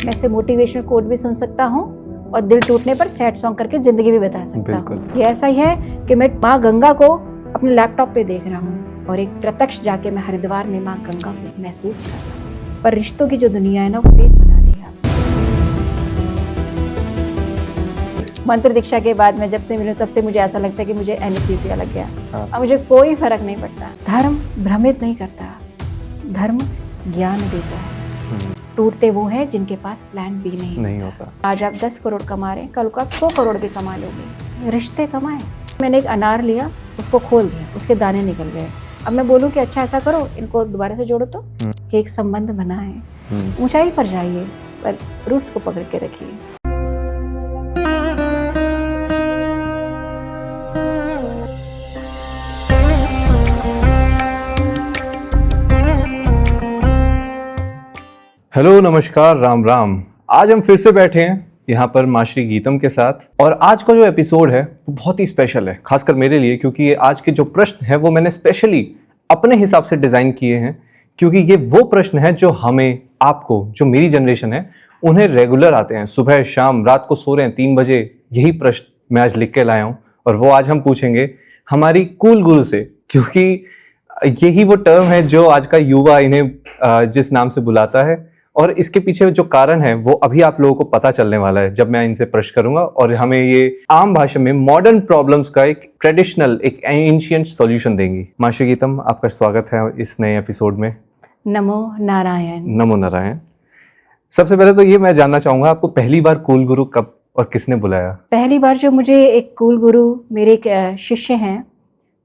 मैं से motivational quote भी सुन सकता हूँ और दिल टूटने पर सैड सॉन्ग करके जिंदगी भी बता सकता हूँ। ये ऐसा ही है कि मैं माँ गंगा को अपने लैपटॉप पे देख रहा हूँ और एक प्रत्यक्ष जाके मैं हरिद्वार में माँ गंगा को महसूस कर रहा हूँ। पर रिश्तों की जो दुनिया है ना, वो फेक बना दी है। मंत्र दीक्षा के बाद मैं जब से मिलूं तब से मुझे ऐसा लगता है कि मुझे एनेस्थीसिया लग गया। अब मुझे कोई फर्क नहीं पड़ता। धर्म भ्रमित नहीं करता, धर्म ज्ञान देता है। टूटते वो हैं जिनके पास प्लान बी नहीं होता। आज आप 10 करोड़ कमा रहे हैं, कल को आप 100 करोड़ भी कमा लोगे। रिश्ते कमाएं। मैंने एक अनार लिया, उसको खोल दिया, उसके दाने निकल गए। अब मैं बोलूं कि अच्छा ऐसा करो, इनको दोबारा से जोड़ो तो कि एक संबंध बना है। ऊंचाई पर जाइए पर रूट्स को पकड़ के रखिए। हेलो, नमस्कार, राम राम। आज हम फिर से बैठे हैं यहाँ पर माँ श्री गीतम के साथ और आज का जो एपिसोड है वो बहुत ही स्पेशल है, खासकर मेरे लिए, क्योंकि ये आज के जो प्रश्न है वो मैंने स्पेशली अपने हिसाब से डिज़ाइन किए हैं, क्योंकि ये वो प्रश्न है जो हमें, आपको, जो मेरी जनरेशन है, उन्हें रेगुलर आते हैं। सुबह शाम रात को सो रहे हैं 3 बजे, यही प्रश्न मैं आज लिख के लाया हूँ और वो आज हम पूछेंगे हमारी कूल गुरु से, क्योंकि यही वो टर्म है जो आज का युवा इन्हें जिस नाम से बुलाता है। और इसके पीछे जो कारण है वो अभी आप लोगों को पता चलने वाला है जब मैं इनसे प्रश्न करूंगा और हमें ये आम भाषा में मॉडर्न प्रॉब्लम्स का एक ट्रेडिशनल, एक एंशिएंट सॉल्यूशन देंगी। माँ श्री गीतम, आपका स्वागत है इस नए एपिसोड में। नमो नारायण। नमो नारायण। सबसे पहले तो ये मैं जानना चाहूंगा, आपको पहली बार कूल गुरु कब और किसने बुलाया? पहली बार जो मुझे एक कूल गुरु, मेरे एक शिष्य हैं,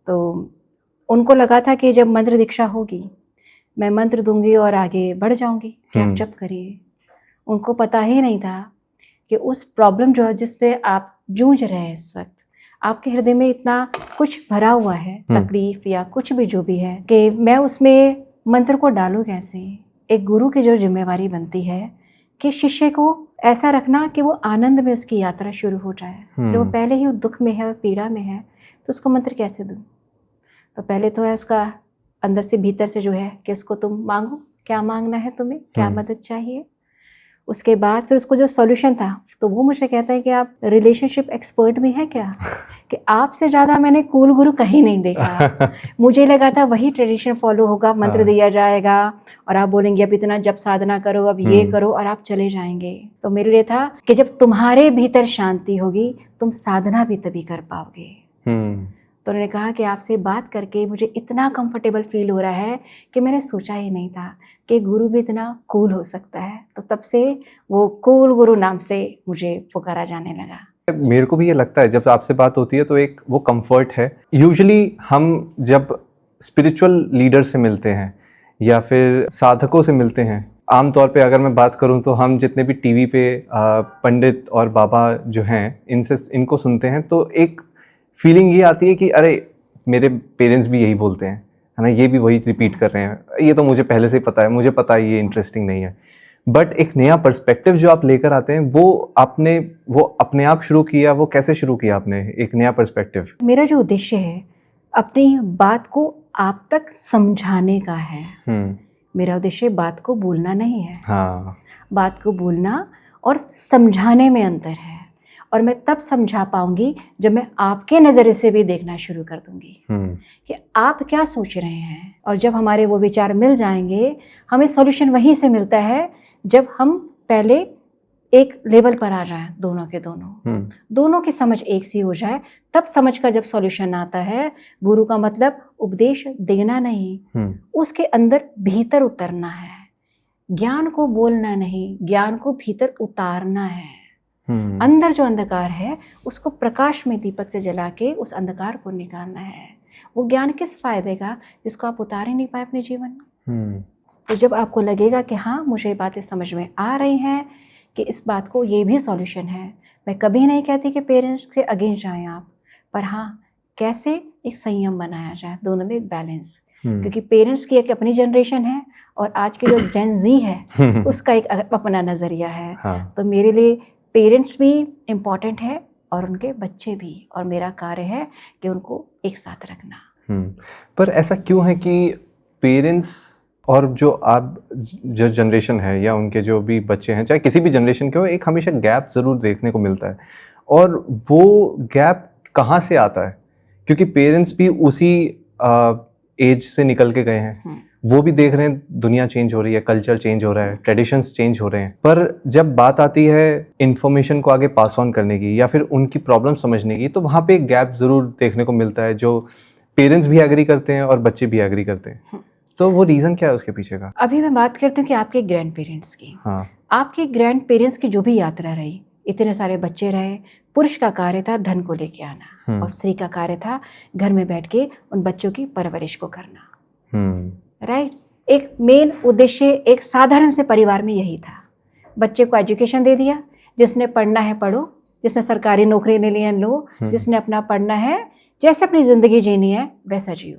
तो उनको लगा था कि जब मंत्र दीक्षा होगी मैं मंत्र दूंगी और आगे बढ़ जाऊंगी कि आप जप करिए। उनको पता ही नहीं था कि उस प्रॉब्लम जो है जिस पे आप जूझ रहे हैं इस वक्त, आपके हृदय में इतना कुछ भरा हुआ है, तकलीफ या कुछ भी जो भी है, कि मैं उसमें मंत्र को डालूं कैसे। एक गुरु की जो जिम्मेवारी बनती है कि शिष्य को ऐसा रखना कि वो आनंद में उसकी यात्रा शुरू हो जाए। जो पहले ही दुख में है, पीड़ा में है, तो उसको मंत्र कैसे दूं? तो पहले तो है उसका अंदर से, भीतर से जो है कि उसको तुम मांगो, क्या मांगना है तुम्हें, क्या मदद चाहिए। उसके बाद फिर उसको जो सॉल्यूशन था, तो वो मुझे कहता है कि आप रिलेशनशिप एक्सपर्ट भी हैं क्या? कि आपसे ज़्यादा मैंने कूल गुरु कहीं नहीं देखा। मुझे लगा था वही ट्रेडिशन फॉलो होगा, मंत्र दिया जाएगा और आप बोलेंगे अब इतना जब साधना करो, अब ये करो और आप चले जाएंगे। तो मेरे लिए था कि जब तुम्हारे भीतर शांति होगी तुम साधना भी तभी कर पाओगे। तो उन्होंने कहा कि आपसे बात करके मुझे इतना कंफर्टेबल फील हो रहा है कि मैंने सोचा ही नहीं था कि गुरु भी इतना कूल हो सकता है। तो तब से वो कूल गुरु नाम से मुझे पुकारा जाने लगा। मेरे को भी ये लगता है जब आपसे बात होती है तो एक वो कंफर्ट है। यूजुअली हम जब स्पिरिचुअल लीडर से मिलते हैं या फिर साधकों से मिलते हैं, आमतौर पे अगर मैं बात करूं तो हम जितने भी टीवी पे पंडित और बाबा जो हैं इनको सुनते हैं तो एक फीलिंग ये आती है कि अरे मेरे पेरेंट्स भी यही बोलते हैं, है ना, ये भी वही रिपीट कर रहे हैं, ये तो मुझे पहले से ही पता है, मुझे पता है ये इंटरेस्टिंग नहीं है। बट एक नया पर्सपेक्टिव जो आप लेकर आते हैं वो अपने आप शुरू किया। वो कैसे शुरू किया आपने एक नया पर्सपेक्टिव? मेरा जो उद्देश्य है अपनी बात को आप तक समझाने का है। मेरा उद्देश्य बात को बोलना नहीं है। बात को बोलना और समझाने में अंतर है। और मैं तब समझा पाऊंगी जब मैं आपके नज़रिए से भी देखना शुरू कर दूंगी कि आप क्या सोच रहे हैं। और जब हमारे वो विचार मिल जाएंगे, हमें सॉल्यूशन वहीं से मिलता है जब हम पहले एक लेवल पर आ जाए, दोनों की समझ एक सी हो जाए। तब समझ का जब सॉल्यूशन आता है, गुरु का मतलब उपदेश देना नहीं, उसके अंदर भीतर उतरना है। ज्ञान को बोलना नहीं, ज्ञान को भीतर उतारना है। अंदर जो अंधकार है उसको प्रकाश में दीपक से जला के उस अंधकार को निकालना है। वो ज्ञान किस फायदे का जिसको आप उतार ही नहीं पाए अपने जीवन में। तो जब आपको लगेगा कि हाँ मुझे ये बातें समझ में आ रही हैं कि इस बात को ये भी सॉल्यूशन है। मैं कभी नहीं कहती कि पेरेंट्स से अगेंस्ट जाएं आप, पर हाँ कैसे एक संयम बनाया जाए, दोनों में एक बैलेंस। क्योंकि पेरेंट्स की एक अपनी जनरेशन है और आज की जो जेन ज़ी है उसका एक अपना नज़रिया है। तो मेरे लिए पेरेंट्स भी इम्पॉर्टेंट है और उनके बच्चे भी, और मेरा कार्य है कि उनको एक साथ रखना। पर ऐसा क्यों है कि पेरेंट्स और जो आप जो जनरेशन है या उनके जो भी बच्चे हैं, चाहे किसी भी जनरेशन के हो, एक हमेशा गैप ज़रूर देखने को मिलता है। और वो गैप कहाँ से आता है? क्योंकि पेरेंट्स भी उसी एज से निकल के गए हैं, वो भी देख रहे हैं दुनिया चेंज हो रही है, कल्चर चेंज हो रहा है, ट्रेडिशंस चेंज हो रहे हैं। पर जब बात आती है इन्फॉर्मेशन को आगे पास ऑन करने की या फिर उनकी प्रॉब्लम समझने की, तो वहाँ पे एक गैप ज़रूर देखने को मिलता है, जो पेरेंट्स भी एग्री करते हैं और बच्चे भी एग्री करते हैं। तो वो रीज़न क्या है उसके पीछे का? अभी मैं बात करती हूँ कि आपके ग्रैंड पेरेंट्स की। हाँ। आपके ग्रैंड पेरेंट्स की जो भी यात्रा रही, इतने सारे बच्चे रहे, पुरुष का कार्य था धन को लेके आना और स्त्री का कार्य था घर में बैठ के उन बच्चों की परवरिश को करना। राइट? एक मेन उद्देश्य एक साधारण से परिवार में यही था। बच्चे को एजुकेशन दे दिया, जिसने पढ़ना है पढ़ो, जिसने सरकारी नौकरी ले लिया लो, जिसने अपना पढ़ना है, जैसे अपनी ज़िंदगी जीनी है वैसा जियो।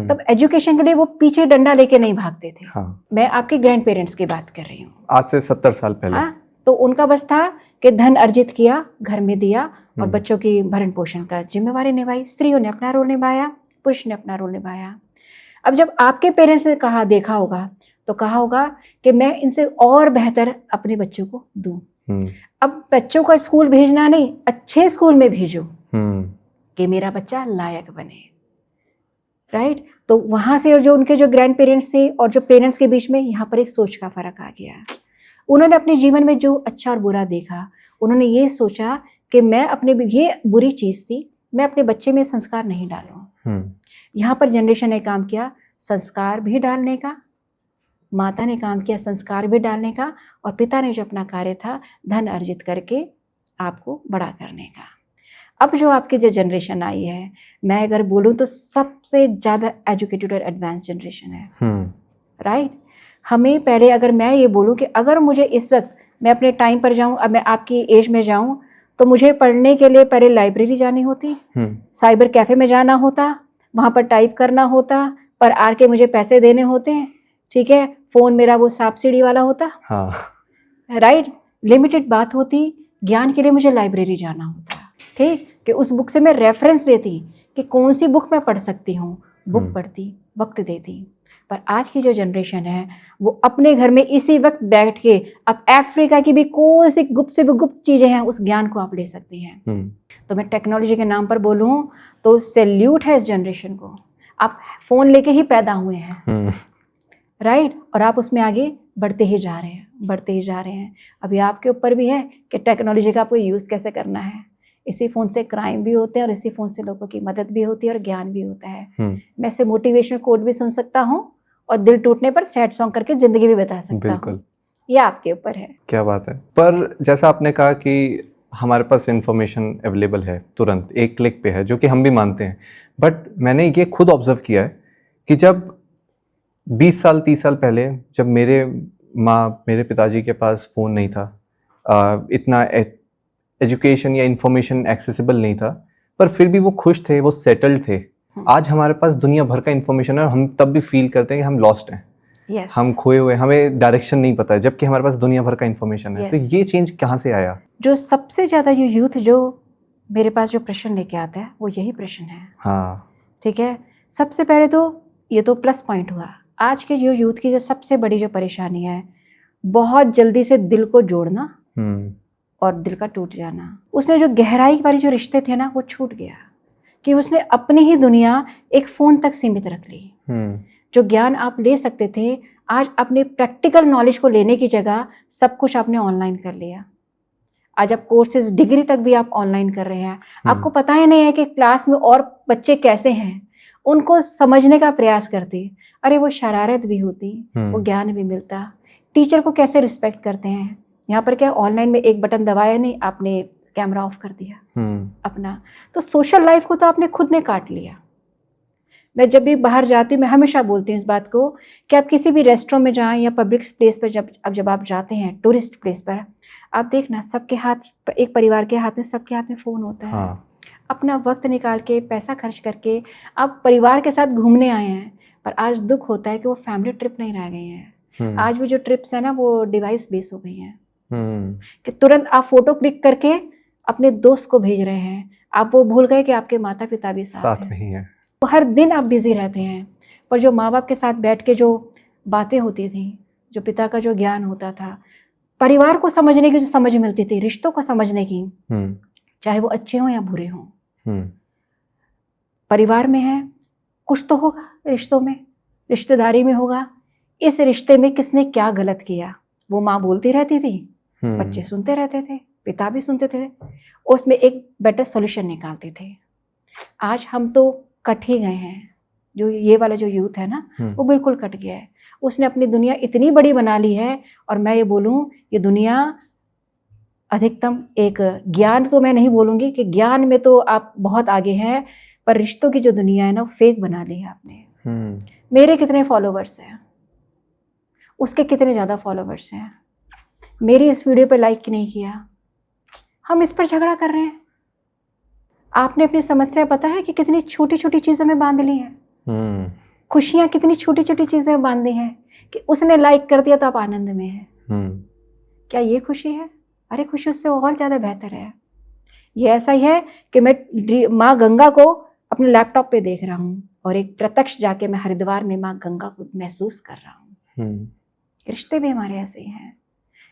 तब एजुकेशन के लिए वो पीछे डंडा लेके नहीं भागते थे। हाँ। मैं आपके ग्रैंड पेरेंट्स की बात कर रही हूँ, आज से 70 साल पहले। हाँ, तो उनका बस था कि धन अर्जित किया, घर में दिया और बच्चों की भरण पोषण का जिम्मेवारी निभाई। स्त्रियों ने अपना रोल निभाया, पुरुष ने अपना रोल निभाया। अब जब आपके पेरेंट्स ने कहा, देखा होगा तो कहा होगा कि मैं इनसे और बेहतर अपने बच्चों को दूं। अब बच्चों को स्कूल भेजना नहीं, अच्छे स्कूल में भेजो कि मेरा बच्चा लायक बने। राइट? तो वहाँ से जो उनके जो ग्रैंड पेरेंट्स थे और जो पेरेंट्स के बीच में यहाँ पर एक सोच का फ़र्क आ गया। उन्होंने अपने जीवन में जो अच्छा और बुरा देखा, उन्होंने ये सोचा कि मैं अपने, ये बुरी चीज़ थी, मैं अपने बच्चे में संस्कार नहीं डालूँ। यहाँ पर जनरेशन ने काम किया संस्कार भी डालने का, माता ने काम किया संस्कार भी डालने का, और पिता ने जो अपना कार्य था धन अर्जित करके आपको बड़ा करने का। अब जो आपकी जो जनरेशन आई है, मैं अगर बोलूँ तो सबसे ज़्यादा एजुकेटेड और एडवांस जनरेशन है। राइट? हमें पहले, अगर मैं ये बोलूँ कि अगर मुझे इस वक्त, मैं अपने टाइम पर जाऊँ, अब मैं आपकी एज में जाऊँ, तो मुझे पढ़ने के लिए पहले लाइब्रेरी जानी होती, साइबर कैफ़े में जाना होता, वहाँ पर टाइप करना होता, पर आर के मुझे पैसे देने होते हैं। ठीक है? फ़ोन मेरा वो सांप सीढ़ी वाला होता। हाँ। राइट? लिमिटेड बात होती, ज्ञान के लिए मुझे लाइब्रेरी जाना होता। ठीक? कि उस बुक से मैं रेफरेंस लेती कि कौन सी बुक मैं पढ़ सकती हूँ, बुक पढ़ती, वक्त देती। पर आज की जो जनरेशन है वो अपने घर में इसी वक्त बैठ के, अब अफ्रीका की भी कोई सी गुप्त से भी गुप्त चीज़ें हैं, उस ज्ञान को आप ले सकती हैं। तो मैं टेक्नोलॉजी के नाम पर बोलूँ तो सैल्यूट है इस जनरेशन को। आप फ़ोन लेके ही पैदा हुए हैं। राइट? और आप उसमें आगे बढ़ते ही जा रहे हैं, बढ़ते ही जा रहे हैं। अभी आपके ऊपर भी है कि टेक्नोलॉजी का आपको यूज़ कैसे करना है। इसी फ़ोन से क्राइम भी होते हैं और इसी फ़ोन से लोगों की मदद भी होती है और ज्ञान भी होता है। मैं ऐसे मोटिवेशनल कोट भी सुन सकता हूँ और दिल टूटने पर सैड सॉन्ग करके ज़िंदगी भी बता सकता हूँ। ये आपके ऊपर है। क्या बात है। पर जैसा आपने कहा कि हमारे पास इन्फॉर्मेशन अवेलेबल है, तुरंत एक क्लिक पे है, जो कि हम भी मानते हैं। बट मैंने ये खुद ऑब्जर्व किया है कि जब 20 साल 30 साल पहले, जब मेरे पिताजी के पास फ़ोन नहीं था, इतना एजुकेशन या इन्फॉर्मेशन एक्सेसिबल नहीं था, पर फिर भी वो खुश थे, वो सेटल्ड थे। आज हमारे पास दुनिया भर का इन्फॉर्मेशन है और हम तब भी फील करते हैं कि हम लॉस्ट हैं। हम खोए हुए, हमें डायरेक्शन नहीं पता है, जबकि हमारे पास दुनिया भर का इन्फॉर्मेशन है। तो ये चेंज कहाँ से आया? जो सबसे ज़्यादा ये यूथ जो मेरे पास जो प्रश्न लेके आता है वो यही प्रश्न है। हाँ। ठीक है? सबसे पहले तो ये तो प्लस पॉइंट हुआ। आज के जो यूथ की जो सबसे बड़ी जो परेशानी है, बहुत जल्दी से दिल को जोड़ना और दिल का टूट जाना। उसने जो गहराई वाली जो रिश्ते थे ना, वो छूट गया कि उसने अपनी ही दुनिया एक फ़ोन तक सीमित रख ली। जो ज्ञान आप ले सकते थे, आज अपने प्रैक्टिकल नॉलेज को लेने की जगह सब कुछ आपने ऑनलाइन कर लिया। आज आप कोर्सेज, डिग्री तक भी आप ऑनलाइन कर रहे हैं। आपको पता ही नहीं है कि क्लास में और बच्चे कैसे हैं, उनको समझने का प्रयास करते। अरे वो शरारत भी होती, वो ज्ञान भी मिलता। टीचर को कैसे रिस्पेक्ट करते हैं। यहाँ पर क्या, ऑनलाइन में एक बटन दबाया नहीं, आपने कैमरा ऑफ कर दिया अपना। तो सोशल लाइफ को तो आपने खुद ने काट लिया। मैं जब भी बाहर जाती हूँ, मैं हमेशा बोलती हूँ इस बात को कि आप किसी भी रेस्टोरेंट में जाएं या पब्लिक प्लेस पर, जब आप जाते हैं टूरिस्ट प्लेस पर, आप देखना सबके हाथ, एक परिवार के हाथ में, सबके हाथ में फ़ोन होता है। अपना वक्त निकाल के, पैसा खर्च करके आप परिवार के साथ घूमने आए हैं, पर आज दुख होता है कि वो फैमिली ट्रिप नहीं रह गई हैं। आज भी जो ट्रिप्स है ना, वो डिवाइस बेस हो गई हैं। कि तुरंत आप फोटो क्लिक करके अपने दोस्त को भेज रहे हैं, आप वो भूल गए कि आपके माता पिता भी साथ में ही हैं। तो हर दिन आप बिजी रहते हैं, पर जो माँ बाप के साथ बैठ के जो बातें होती थी, जो पिता का जो ज्ञान होता था, परिवार को समझने की जो समझ मिलती थी, रिश्तों को समझने की, चाहे वो अच्छे हों या बुरे हों। परिवार में है, कुछ तो होगा रिश्तों में, रिश्तेदारी में होगा, इस रिश्ते में किसने क्या गलत किया, वो माँ बोलती रहती थी, बच्चे सुनते रहते थे, पिता भी सुनते थे, उसमें एक बेटर सॉल्यूशन निकालते थे। आज हम तो कट ही गए हैं, जो ये वाला जो यूथ है ना, वो बिल्कुल कट गया है। उसने अपनी दुनिया इतनी बड़ी बना ली है, और मैं ये बोलूँ, ये दुनिया अधिकतम एक ज्ञान तो मैं नहीं बोलूँगी कि ज्ञान में तो आप बहुत आगे हैं, पर रिश्तों की जो दुनिया है ना, वो फेक बना ली है आपने। मेरे कितने फॉलोवर्स हैं, उसके कितने ज़्यादा फॉलोवर्स हैं, मेरी इस वीडियो पे लाइक नहीं किया, हम इस पर झगड़ा कर रहे हैं। आपने अपनी समस्या पता है कि कितनी छोटी छोटी चीज़ों में बांध ली है, खुशियाँ कितनी छोटी छोटी चीज़ें में बांधी हैं, कि उसने लाइक कर दिया तो आप आनंद में हैं। क्या ये खुशी है? अरे खुशी उससे और ज़्यादा बेहतर है। ये ऐसा ही है कि मैं माँ गंगा को अपने लैपटॉप पे देख रहा हूँ, और एक प्रत्यक्ष जाके मैं हरिद्वार में माँ गंगा को महसूस कर रहा हूँ। रिश्ते भी हमारे ऐसे ही हैं,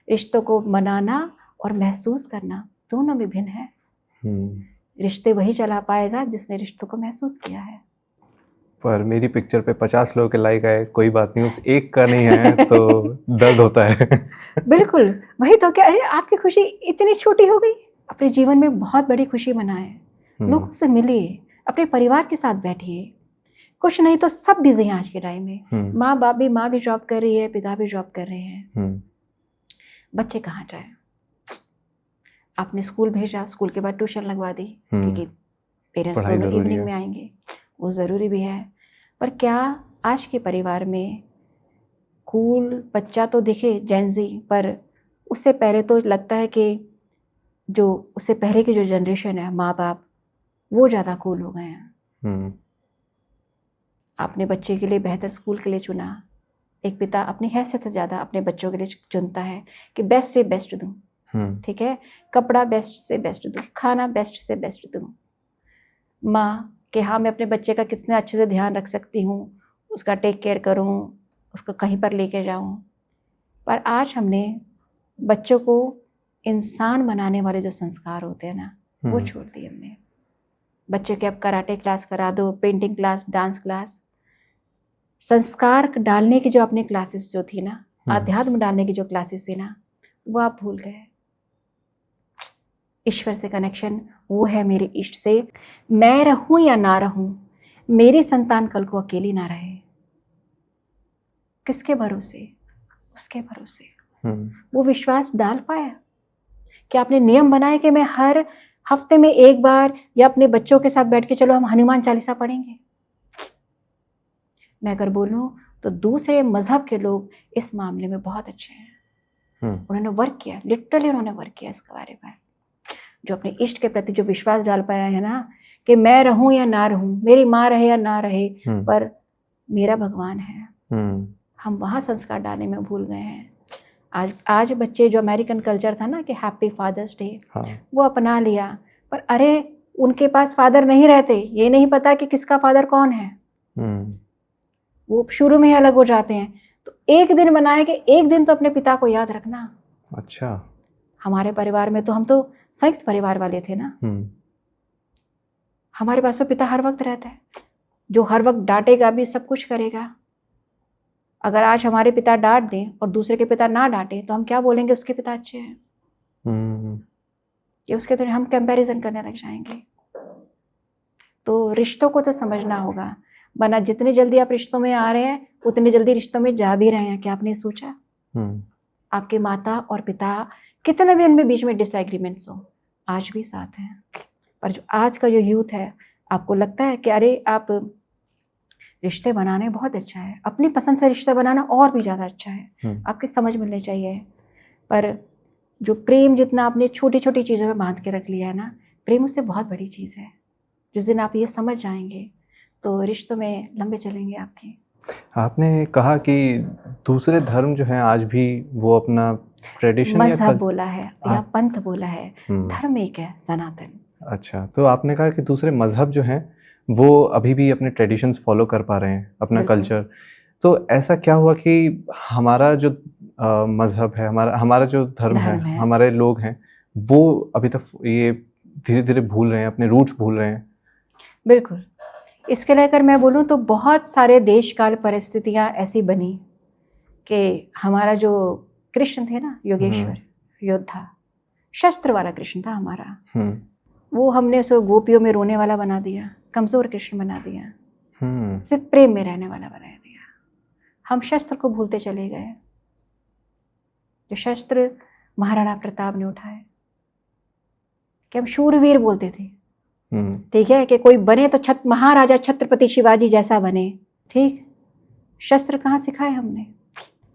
रिश्तों को मनाना और महसूस करना दोनों में भिन्न है। रिश्ते वही चला पाएगा जिसने रिश्तों को महसूस किया है। पर मेरी पिक्चर पे 50 लोगों के लाइक आए, कोई बात नहीं, उस एक का नहीं है तो दर्द होता है। बिल्कुल वही तो, क्या अरे आपकी खुशी इतनी छोटी हो गई। अपने जीवन में बहुत बड़ी खुशी मनाएं, लोगों से मिलिए, अपने परिवार के साथ बैठिए। कुछ नहीं तो सब बिजी हैं आज के टाइम में, माँ भी जॉब कर रही है, पिता भी जॉब कर रहे हैं, बच्चे कहाँ जाए। आपने स्कूल भेजा, स्कूल के बाद ट्यूशन लगवा दी, क्योंकि पेरेंट्स दोनों इवनिंग में आएंगे, वो ज़रूरी भी है। पर क्या आज के परिवार में कूल बच्चा तो दिखे जेनजी, पर उससे पहले तो लगता है कि जो उससे पहले की जो जनरेशन है, माँ बाप, वो ज़्यादा कूल हो गए हैं। आपने बच्चे के लिए बेहतर स्कूल के लिए चुना, एक पिता अपनी हैसियत से ज़्यादा अपने बच्चों के लिए चुनता है कि बेस्ट से बेस्ट दूँ, ठीक है, कपड़ा बेस्ट से बेस्ट दूँ, खाना बेस्ट से बेस्ट दूँ। माँ कि हाँ मैं अपने बच्चे का कितने अच्छे से ध्यान रख सकती हूँ, उसका टेक केयर करूँ, उसको कहीं पर लेके जाऊँ। पर आज हमने बच्चों को इंसान बनाने वाले जो संस्कार होते हैं ना, वो छोड़ दिए हमने। बच्चे के अब कराटे क्लास करा दो, पेंटिंग क्लास, डांस क्लास, संस्कार डालने की जो अपने क्लासेस जो थी ना, आध्यात्म डालने की जो क्लासेस थी ना, वो आप भूल गए। ईश्वर से कनेक्शन वो है, मेरे इष्ट से। मैं रहूं या ना रहूं, मेरी संतान कल को अकेली ना रहे। किसके भरोसे? उसके भरोसे। वो विश्वास डाल पाया कि आपने नियम बनाए कि मैं हर हफ्ते में एक बार या अपने बच्चों के साथ बैठ के चलो हम हनुमान चालीसा पढ़ेंगे। मैं अगर बोलूं तो दूसरे मजहब के लोग इस मामले में बहुत अच्छे हैं। उन्होंने वर्क किया, लिटरली उन्होंने वर्क किया इसके बारे में। जो अपने इष्ट के प्रति जो विश्वास डाल पाया है ना, कि मैं रहूं या ना रहूं, मेरी माँ रहे या ना रहे, पर मेरा भगवान है। हम वहाँ संस्कार डालने में भूल गए हैं। आज बच्चे, जो अमेरिकन कल्चर था ना कि हैप्पी फादर्स डे, वो अपना लिया, पर अरे उनके पास फादर नहीं रहते, ये नहीं पता कि किसका फादर कौन है। वो शुरू में ही अलग हो जाते हैं। तो एक दिन बनाए कि एक दिन तो अपने पिता को याद रखना। अच्छा, हमारे परिवार में तो हम तो संयुक्त परिवार वाले थे ना, हमारे पास तो पिता हर वक्त रहता है, जो हर वक्त डांटेगा भी, सब कुछ करेगा। अगर आज हमारे पिता डांट दें और दूसरे के पिता ना डांटें, तो हम क्या बोलेंगे? उसके पिता अच्छे हैं, कि उसके तो हम कंपैरिजन करने लग जाएंगे। तो रिश्तों को तो समझना होगा, वरना जितनी जल्दी आप रिश्तों में आ रहे हैं, उतनी जल्दी रिश्तों में जा भी रहे हैं। क्या आपने सोचा? आपके माता और पिता कितने भी उनमें बीच में डिसएग्रीमेंट्स हो, आज भी साथ हैं। पर जो आज का जो यूथ है, आपको लगता है कि अरे आप रिश्ते बनाने बहुत अच्छा है, अपनी पसंद से रिश्ता बनाना और भी ज़्यादा अच्छा है, आपकी समझ मिलनी चाहिए। पर जो प्रेम जितना आपने छोटी छोटी चीज़ों में बांध के रख लिया है ना, प्रेम उससे बहुत बड़ी चीज़ है। जिस दिन आप ये समझ जाएंगे तो रिश्तों में लंबे चलेंगे आपके। आपने कहा कि दूसरे धर्म जो हैं आज भी वो अपना ट्रेडिशन मजहब बोला है या पंथ बोला है, धर्म एक है, सनातन। अच्छा, तो आपने कहा कि दूसरे मजहब जो हैं वो अभी भी अपने ट्रेडिशंस फॉलो कर पा रहे हैं, अपना कल्चर। तो ऐसा क्या हुआ कि हमारा जो मजहब है, हमारा जो धर्म है, हमारे लोग हैं, वो अभी तक ये धीरे धीरे भूल रहे हैं, अपने रूट्स भूल रहे हैं? बिल्कुल। इसके लेकर मैं बोलूँ तो बहुत सारे देश काल परिस्थितियाँ ऐसी बनी कि हमारा जो कृष्ण थे ना, योगेश्वर योद्धा, शस्त्र वाला कृष्ण था हमारा, वो हमने उसको गोपियों में रोने वाला बना दिया, कमजोर कृष्ण बना दिया, सिर्फ प्रेम में रहने वाला बना दिया। हम शस्त्र को भूलते चले गए, जो शस्त्र महाराणा प्रताप ने उठाए, कि हम शूरवीर बोलते थे, ठीक है, कि कोई बने तो महाराजा छत्रपति शिवाजी जैसा बने, ठीक। शस्त्र कहाँ सिखाए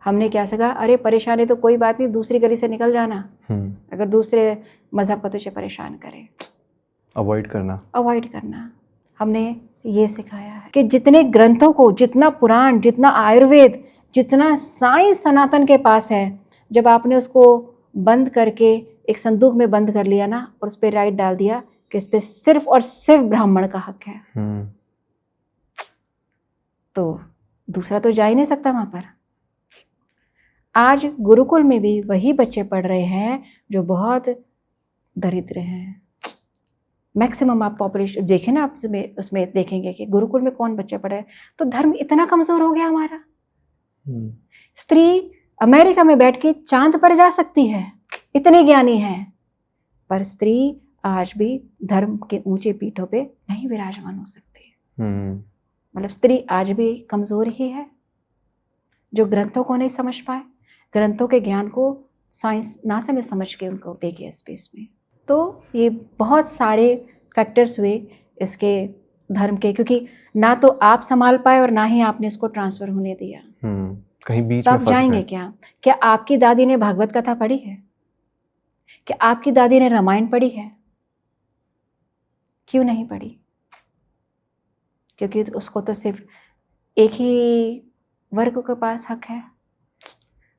हमने क्या सीखा? अरे परेशानी तो कोई बात नहीं, दूसरी गली से निकल जाना, अगर दूसरे मजहब को तुझे परेशान करे, अवॉइड करना। हमने ये सिखाया है कि जितने ग्रंथों को, जितना पुराण, जितना आयुर्वेद, जितना साइंस सनातन के पास है, जब आपने उसको बंद करके एक संदूक में बंद कर लिया ना, और उस पर राइट डाल दिया कि इस पे सिर्फ और सिर्फ ब्राह्मण का हक है, तो दूसरा तो जा ही नहीं सकता वहां पर। आज गुरुकुल में भी वही बच्चे पढ़ रहे हैं जो बहुत दरिद्र हैं। मैक्सिमम आप पॉपुलेशन देखें ना, आप उसमें देखेंगे कि गुरुकुल में कौन बच्चे पढ़े, तो धर्म इतना कमजोर हो गया हमारा। स्त्री अमेरिका में बैठ के चांद पर जा सकती है, इतने ज्ञानी है, पर स्त्री आज भी धर्म के ऊंचे पीठों पे नहीं विराजमान हो सकती। मतलब स्त्री आज भी कमजोर ही है, जो ग्रंथों को नहीं समझ पाए, ग्रंथों के ज्ञान को साइंस नासा ने समझ के उनको लेके स्पेस में। तो ये बहुत सारे फैक्टर्स हुए इसके धर्म के, क्योंकि ना तो आप संभाल पाए और ना ही आपने इसको ट्रांसफर होने दिया। कहीं बीच तो में आप जाएंगे क्या आपकी दादी ने भागवत कथा पढ़ी है? क्या आपकी दादी ने रामायण पढ़ी है? क्यों नहीं पढ़ी? क्योंकि उसको तो सिर्फ एक ही वर्ग के पास हक है।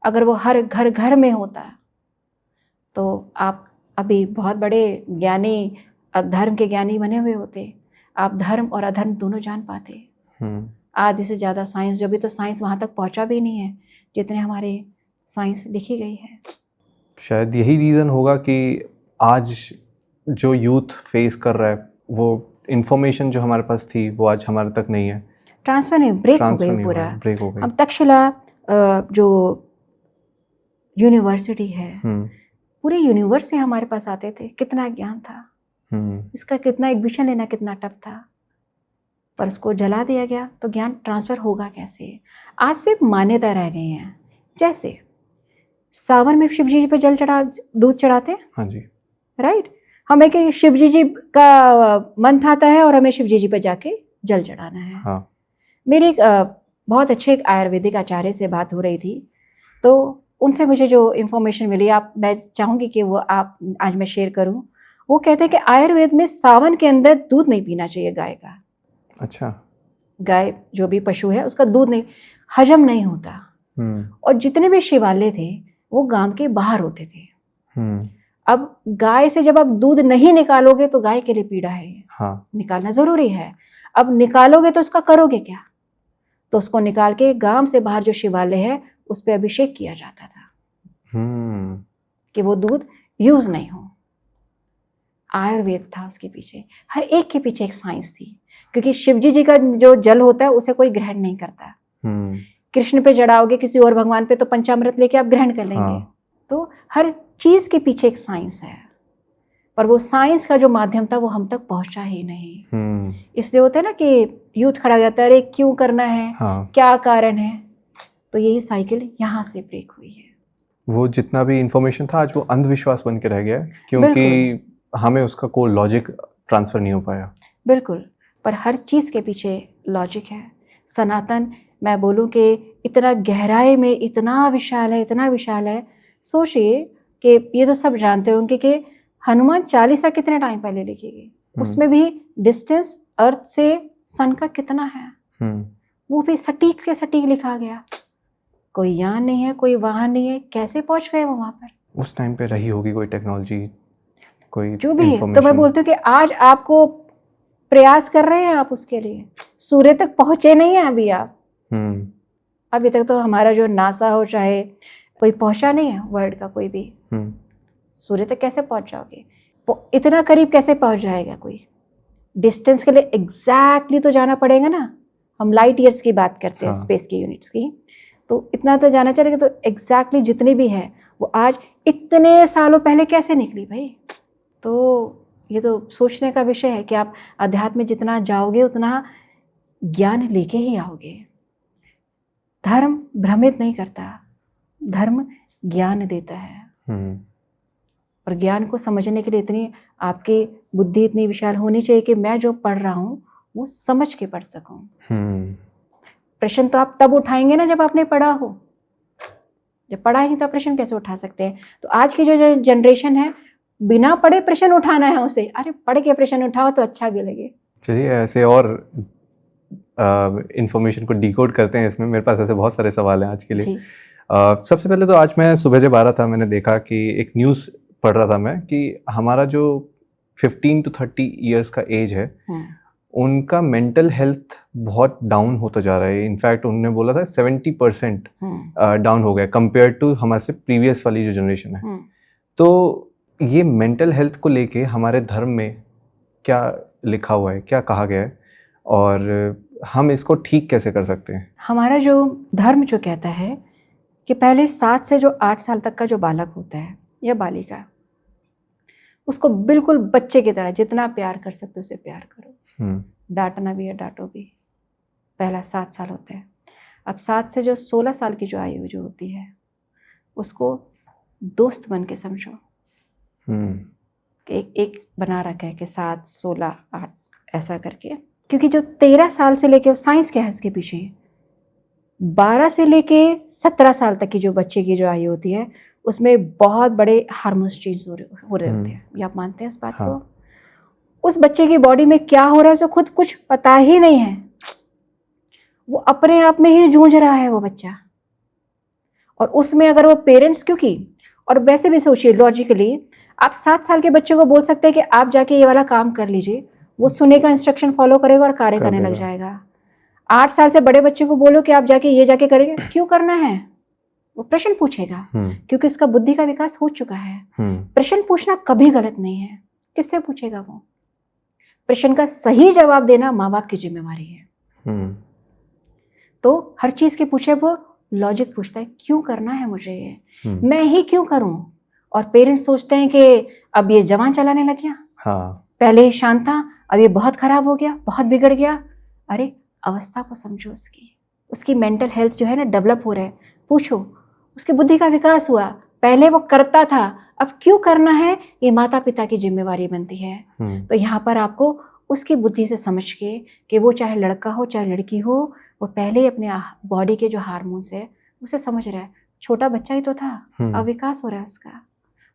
अगर वो हर घर घर में होता तो आप अभी बहुत बड़े ज्ञानी, धर्म के ज्ञानी बने हुए होते, आप धर्म और अधर्म दोनों जान पाते। आधे से ज़्यादा साइंस, जो भी, तो साइंस वहाँ तक पहुँचा भी नहीं है जितने हमारे साइंस लिखी गई है। शायद यही रीज़न होगा कि आज जो यूथ फेस कर रहा है, वो इन्फॉर्मेशन जो हमारे पास थी वो आज हमारे तक नहीं है, ट्रांसफर नहीं, ब्रेक हो गई। अब तक्षशिला जो यूनिवर्सिटी है, पूरे यूनिवर्स से हमारे पास आते थे, कितना ज्ञान था, इसका कितना एडमिशन लेना कितना टफ था, पर उसको जला दिया गया, तो ज्ञान ट्रांसफर होगा कैसे? आज सिर्फ मान्यता रह गई हैं। जैसे सावन में शिव जी पे दूध चढ़ाते हैं, हाँ जी, राइट। हमें कि शिव जी का मंत्र आता है और हमें शिव जी पे जाके जल चढ़ाना है। हाँ। मेरे एक बहुत अच्छे एक आयुर्वेदिक आचार्य से बात हो रही थी, तो उनसे मुझे जो इन्फॉर्मेशन मिली, मैं चाहूँगी कि वो आप आज मैं शेयर करूँ। वो कहते हैं कि आयुर्वेद में सावन के अंदर दूध नहीं पीना चाहिए गाय का। अच्छा। गाय जो भी पशु है उसका दूध नहीं, हजम नहीं होता। और जितने भी शिवालय थे वो गांव के बाहर होते थे। अब गाय से जब आप दूध नहीं निकालोगे तो गाय के लिए पीड़ा है। हाँ। निकालना जरूरी है। अब निकालोगे तो उसका करोगे क्या? तो उसको निकाल के गांव से बाहर जो शिवालय है उस पर अभिषेक किया जाता था कि वो दूध यूज नहीं हो। आयुर्वेद था उसके पीछे, हर एक के पीछे एक साइंस थी, क्योंकि शिवजी जी का जो जल होता है उसे कोई ग्रहण नहीं करता। कृष्ण पे चढ़ाओगे, किसी और भगवान पे, तो पंचामृत लेके आप ग्रहण कर लेंगे। तो हर चीज के पीछे एक साइंस है, पर वो साइंस का जो माध्यम था वो हम तक पहुंचा ही नहीं। इसलिए होता है ना कि यूथ खड़ा हो जाता है, अरे क्यों करना है, क्या कारण है? तो यही साइकिल यहाँ से ब्रेक हुई है। वो जितना भी इंफॉर्मेशन था आज वो अंधविश्वास बन के रह गया, क्योंकि हमें उसका कोई लॉजिक ट्रांसफर नहीं हो पाया। बिल्कुल, पर हर चीज के पीछे लॉजिक है। सनातन, मैं बोलूं कि इतना गहराई में इतना विशाल है। सोचिए कि ये तो सब जानते होंगे कि हनुमान चालीसा कितने टाइम पहले लिखी गई, उसमें भी डिस्टेंस अर्थ से सन का कितना है, वो भी सटीक के सटीक लिखा गया। कोई यान नहीं है, कोई वाहन नहीं है, कैसे पहुंच गए वो वहां पर? उस टाइम पे रही होगी कोई टेक्नोलॉजी, कोई जो भी है। तो मैं बोलती हूँ कि आज आपको प्रयास कर रहे हैं आप उसके लिए, सूर्य तक पहुंचे नहीं है अभी आप, अभी तक तो हमारा जो नासा हो चाहे कोई पहुंचा नहीं है वर्ल्ड का कोई भी। सूर्य तक कैसे पहुंच जाओगे? इतना करीब कैसे पहुंच जाएगा कोई? डिस्टेंस के लिए एग्जैक्टली तो जाना पड़ेगा ना। हम लाइट ईयर्स की बात करते हैं, स्पेस की यूनिट्स की, तो इतना तो जाना चाहिए। तो एग्जैक्टली जितनी भी है वो आज इतने सालों पहले कैसे निकली भाई? तो ये तो सोचने का विषय है कि आप अध्यात्म में जितना जाओगे उतना ज्ञान लेके ही आओगे। धर्म भ्रमित नहीं करता, धर्म ज्ञान देता है। और ज्ञान को समझने के लिए इतनी आपकी बुद्धि इतनी विशाल होनी चाहिए कि मैं जो पढ़ रहा हूँ वो समझ के पढ़ सकूं। प्रश्न तो आप तब उठाएंगे ना जब आपने पढ़ा हो। जब पढ़ा ही नहीं तो प्रश्न कैसे उठा सकते हैं? तो आज की जो जनरेशन है, बिना पढ़े प्रश्न उठाना है उसे। अरे पढ़ के प्रश्न उठाओ तो अच्छा भी लगे। चलिए ऐसे और इंफॉर्मेशन को डिकोड करते हैं इसमें। मेरे पास ऐसे बहुत सारे सवाल हैं आज के लिए। सबसे पहले तो आज मैं सुबह जब आ रहा था, मैंने देखा कि एक न्यूज़ पढ़ रहा था मैं कि हमारा जो 15 to 30 ईयर्स का एज है, उनका मेंटल हेल्थ बहुत डाउन होता जा रहा है। इनफैक्ट उन्होंने बोला था 70% डाउन हो गया कंपेयर टू हमारे प्रीवियस वाली जो जनरेशन है। तो ये मेंटल हेल्थ को लेके हमारे धर्म में क्या लिखा हुआ है, क्या कहा गया है, और हम इसको ठीक कैसे कर सकते हैं? हमारा जो धर्म जो कहता है कि पहले 7 से जो 8 साल तक का जो बालक होता है या बालिका, उसको बिल्कुल बच्चे की तरह जितना प्यार कर सकते उसे प्यार करो। डांटना भी है, डांटो भी। पहला 7 साल होता है। अब 7 से जो 16 साल की जो आयु जो होती है उसको दोस्त बन के समझो। एक बना रखा है कि 7, 16, 8 ऐसा करके। क्योंकि जो 13 साल से लेके, साइंस क्या है इसके पीछे, 12 से लेके 17 साल तक की जो बच्चे की जो आयु होती है उसमें बहुत बड़े हार्मोन्स चेंज हो रहे होते हैं। ये आप मानते हैं इस बात को? उस बच्चे की बॉडी में क्या हो रहा है उसे खुद कुछ पता ही नहीं है। वो अपने आप में ही जूझ रहा है वो बच्चा। और उसमें अगर वो पेरेंट्स, क्योंकि और वैसे भी सोचिए लॉजिकली, आप 7 साल के बच्चे को बोल सकते हैं कि आप जाके ये वाला काम कर लीजिए, वो सुनेगा, इंस्ट्रक्शन फॉलो करेगा और कार्य करने लग जाएगा। 8 साल से बड़े बच्चे को बोलो कि आप जाके ये जाके करेंगे, क्यों करना है? वो प्रश्न पूछेगा क्योंकि उसका बुद्धि का विकास हो चुका है। प्रश्न पूछना कभी गलत नहीं है। किससे पूछेगा वो? प्रश्न का सही जवाब देना माँ बाप की जिम्मेवारी है। तो हर चीज के पूछे वो लॉजिक पूछता है, क्यों करना है मुझे ये, मैं ही क्यों करूं? और पेरेंट्स सोचते हैं कि अब ये जवान चलाने लग गया, पहले ही शांत था, अब ये बहुत खराब हो गया, बहुत बिगड़ गया। अरे अवस्था को समझो, उसकी मेंटल हेल्थ जो है ना डेवलप हो रहा है। पूछो, उसकी बुद्धि का विकास हुआ, पहले वो करता था, अब क्यों करना है? ये माता पिता की जिम्मेवारी बनती है। तो यहाँ पर आपको उसकी बुद्धि से समझ के कि वो चाहे लड़का हो चाहे लड़की हो, वो पहले ही अपने बॉडी के जो हार्मोन्स है उसे समझ रहा है। छोटा बच्चा ही तो था, अब विकास हो रहा है उसका।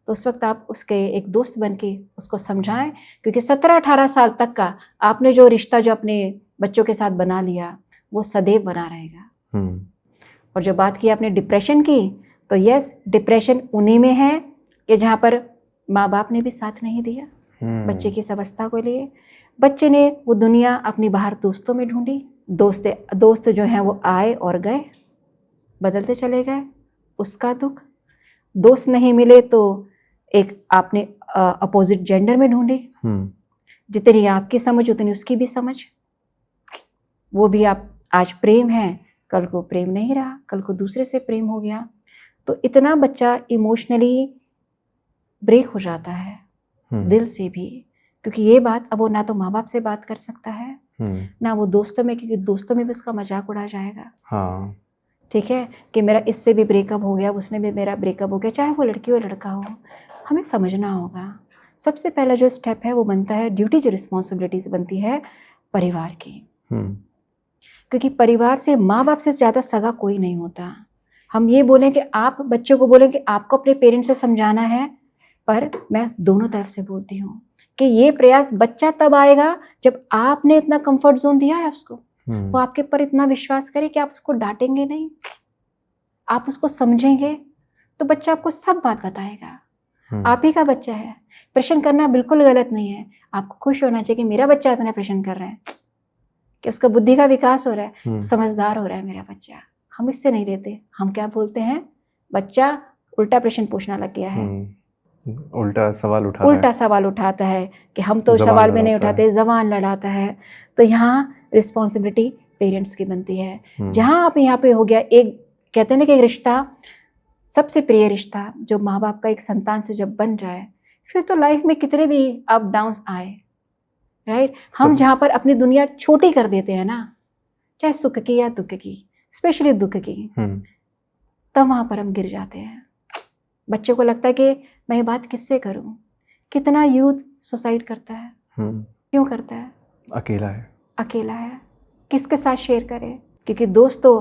तो उस वक्त आप उसके एक दोस्त बन के उसको समझाएं, क्योंकि 17-18 साल तक का आपने जो रिश्ता जो अपने बच्चों के साथ बना लिया वो सदैव बना रहेगा। और जो बात की आपने डिप्रेशन की, तो यस, डिप्रेशन उन्हीं में है कि जहाँ पर माँ बाप ने भी साथ नहीं दिया बच्चे की इस अवस्था को लिए। बच्चे ने वो दुनिया अपनी बाहर दोस्तों में ढूंढी, दोस्त जो हैं वो आए और गए, बदलते चले गए। उसका दुख, दोस्त नहीं मिले तो एक आपने अपोजिट जेंडर में ढूंढे। जितनी आपकी समझ उतनी उसकी भी समझ। वो भी आप आज प्रेम है, कल को प्रेम नहीं रहा, कल को दूसरे से प्रेम हो गया। तो इतना बच्चा इमोशनली ब्रेक हो जाता है दिल से भी, क्योंकि ये बात अब वो ना तो माँ बाप से बात कर सकता है ना वो दोस्तों में, क्योंकि दोस्तों में भी उसका मजाक उड़ा जाएगा। ठीक है कि मेरा इससे भी ब्रेकअप हो गया, उसने भी मेरा ब्रेकअप हो गया, चाहे वो लड़की हो लड़का हो। हमें समझना होगा, सबसे पहला जो स्टेप है वो बनता है ड्यूटी, जो रिस्पॉन्सिबिलिटीज बनती है परिवार की। क्योंकि परिवार से, माँ बाप से ज़्यादा सगा कोई नहीं होता। हम ये बोलें कि आप बच्चों को बोलें कि आपको अपने पेरेंट्स से समझाना है, पर मैं दोनों तरफ से बोलती हूँ कि ये प्रयास बच्चा तब आएगा जब आपने इतना कंफर्ट जोन दिया है उसको, वो आपके पर इतना विश्वास करे कि आप उसको डांटेंगे नहीं, आप उसको समझेंगे, तो बच्चा आपको सब बात बताएगा। आप ही का बच्चा है, प्रश्न करना बिल्कुल गलत नहीं है। आपको खुश होना चाहिए कि मेरा बच्चा इतना प्रश्न कर रहा है, कि उसका बुद्धि का विकास हो रहा है, समझदार हो रहा है मेरा बच्चा। हम इससे नहीं लेते। हम क्या बोलते हैं, बच्चा उल्टा प्रश्न पूछना लग गया है, उल्टा सवाल उठा रहा उल्टा सवाल उठाता है कि हम तो ज़बान सवाल भी नहीं लड़ाता उठाते, जबान लड़ाता है। तो यहाँ रिस्पॉन्सिबिलिटी पेरेंट्स की बनती है। जहाँ आप यहाँ पे हो गया, एक कहते हैं ना कि एक रिश्ता, सबसे प्रिय रिश्ता जो माँ बाप का एक संतान से जब बन जाए, फिर तो लाइफ में कितने भी अप डाउन्स आए, राइट, हम जहाँ पर अपनी दुनिया छोटी कर देते हैं ना, चाहे सुख की या दुख की, स्पेशली दुख की, तब वहाँ पर हम गिर जाते हैं। बच्चों को लगता है कि मैं ये बात किससे करूं। कितना यूथ सुसाइड करता है, क्यों करता है? अकेला है, अकेला है, किसके साथ शेयर करे? क्योंकि दोस्त तो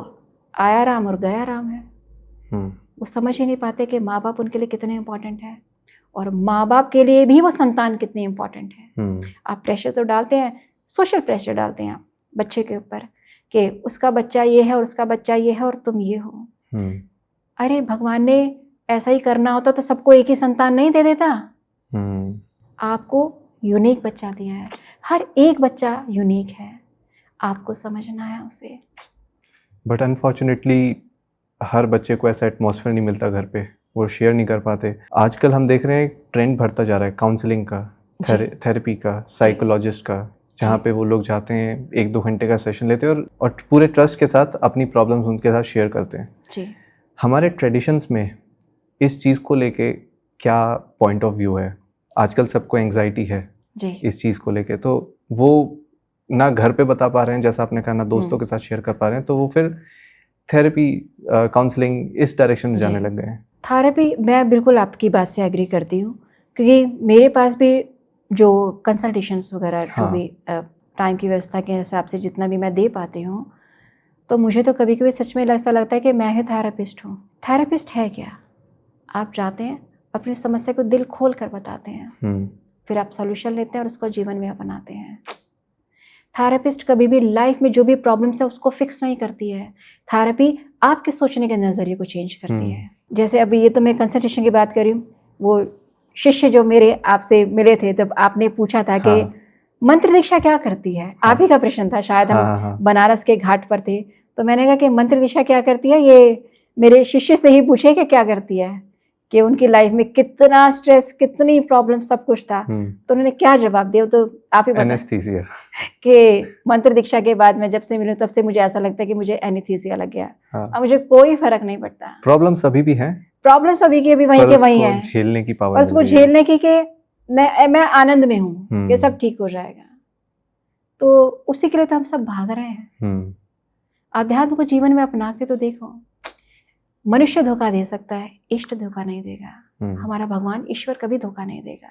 आया राम और गया राम है। वो समझ ही नहीं पाते कि माँ बाप उनके लिए कितने इम्पोर्टेंट है, और माँ बाप के लिए भी वो संतान कितनी इम्पोर्टेंट है। आप प्रेशर तो डालते हैं, सोशल प्रेशर डालते हैं आप बच्चे के ऊपर कि उसका बच्चा ये है और उसका बच्चा ये है और तुम ये हो। अरे भगवान ने ऐसा ही करना होता तो सबको एक ही संतान नहीं दे देता। आपको यूनिक बच्चा दिया है, हर एक बच्चा यूनिक है, आपको समझना है उसे। बट अनफॉर्चुनेटली हर बच्चे को ऐसा एटमॉस्फेयर नहीं मिलता घर पे, वो शेयर नहीं कर पाते। आजकल हम देख रहे हैं ट्रेंड बढ़ता जा रहा है काउंसलिंग का, थेरेपी का, साइकोलॉजिस्ट का, जहाँ पे वो लोग जाते हैं 1-2 घंटे का सेशन लेते हैं और पूरे ट्रस्ट के साथ अपनी प्रॉब्लम्स उनके साथ शेयर करते हैं जी। हमारे ट्रेडिशंस में इस चीज़ को लेके क्या पॉइंट ऑफ व्यू है? आजकल सबको एंग्जाइटी है जी। इस चीज़ को लेके, तो वो ना घर पे बता पा रहे हैं जैसा आपने कहा, ना दोस्तों के साथ शेयर कर पा रहे हैं, तो वो फिर थेरेपी, काउंसलिंग इस डायरेक्शन में जाने लग गए हैं। थेरेपी, मैं बिल्कुल आपकी बात से एग्री करती हूँ, क्योंकि मेरे पास भी जो कंसल्टेशंस वगैरह जो भी टाइम की व्यवस्था के हिसाब से जितना भी मैं दे पाती हूँ, तो मुझे तो कभी कभी सच में ऐसा लगता है कि मैं ही थेरेपिस्ट हूँ। थेरेपिस्ट है क्या? आप जाते हैं, अपनी समस्या को दिल खोल कर बताते हैं, फिर आप सॉल्यूशन लेते हैं और उसको जीवन में अपनाते हैं। थेरेपिस्ट कभी भी लाइफ में जो भी प्रॉब्लम्स है उसको फिक्स नहीं करती है। थेरेपी आपके सोचने के नज़रिए को चेंज करती है। जैसे अभी ये तो मैं कंसल्टेशन की बात कर रही हूँ, वो शिष्य जो मेरे आपसे मिले थे, जब आपने पूछा था कि मंत्र दीक्षा क्या करती है, आप ही का प्रश्न था शायद, हम बनारस के घाट पर थे, तो मैंने कहा कि मंत्र दीक्षा क्या करती है, ये मेरे शिष्य से ही पूछे कि क्या करती है, कि उनकी लाइफ में कितना स्ट्रेस, कितनी प्रॉब्लम, सब कुछ था। तो उन्होंने क्या जवाब दिया, तो आप ही एनेस्थीसिया, कि मंत्र दीक्षा के बाद मैं जब से मिली तब से मुझे ऐसा लगता है कि मुझे एनेस्थीसिया लग गया। अब मुझे कोई फर्क नहीं पड़ता। प्रॉब्लम्स अभी भी हैं, प्रॉब्लम्स अभी की अभी वहीं के वहीं हैं, झेलने की पावर, पर उसको झेलने की कि मैं आनंद में हूँ, ये सब ठीक हो जाएगा। तो उसी के लिए तो हम सब भाग रहे हैं। अध्यात्म को जीवन में अपना के तो देखो। मनुष्य धोखा दे सकता है, इष्ट धोखा नहीं देगा। हमारा भगवान ईश्वर कभी धोखा नहीं देगा।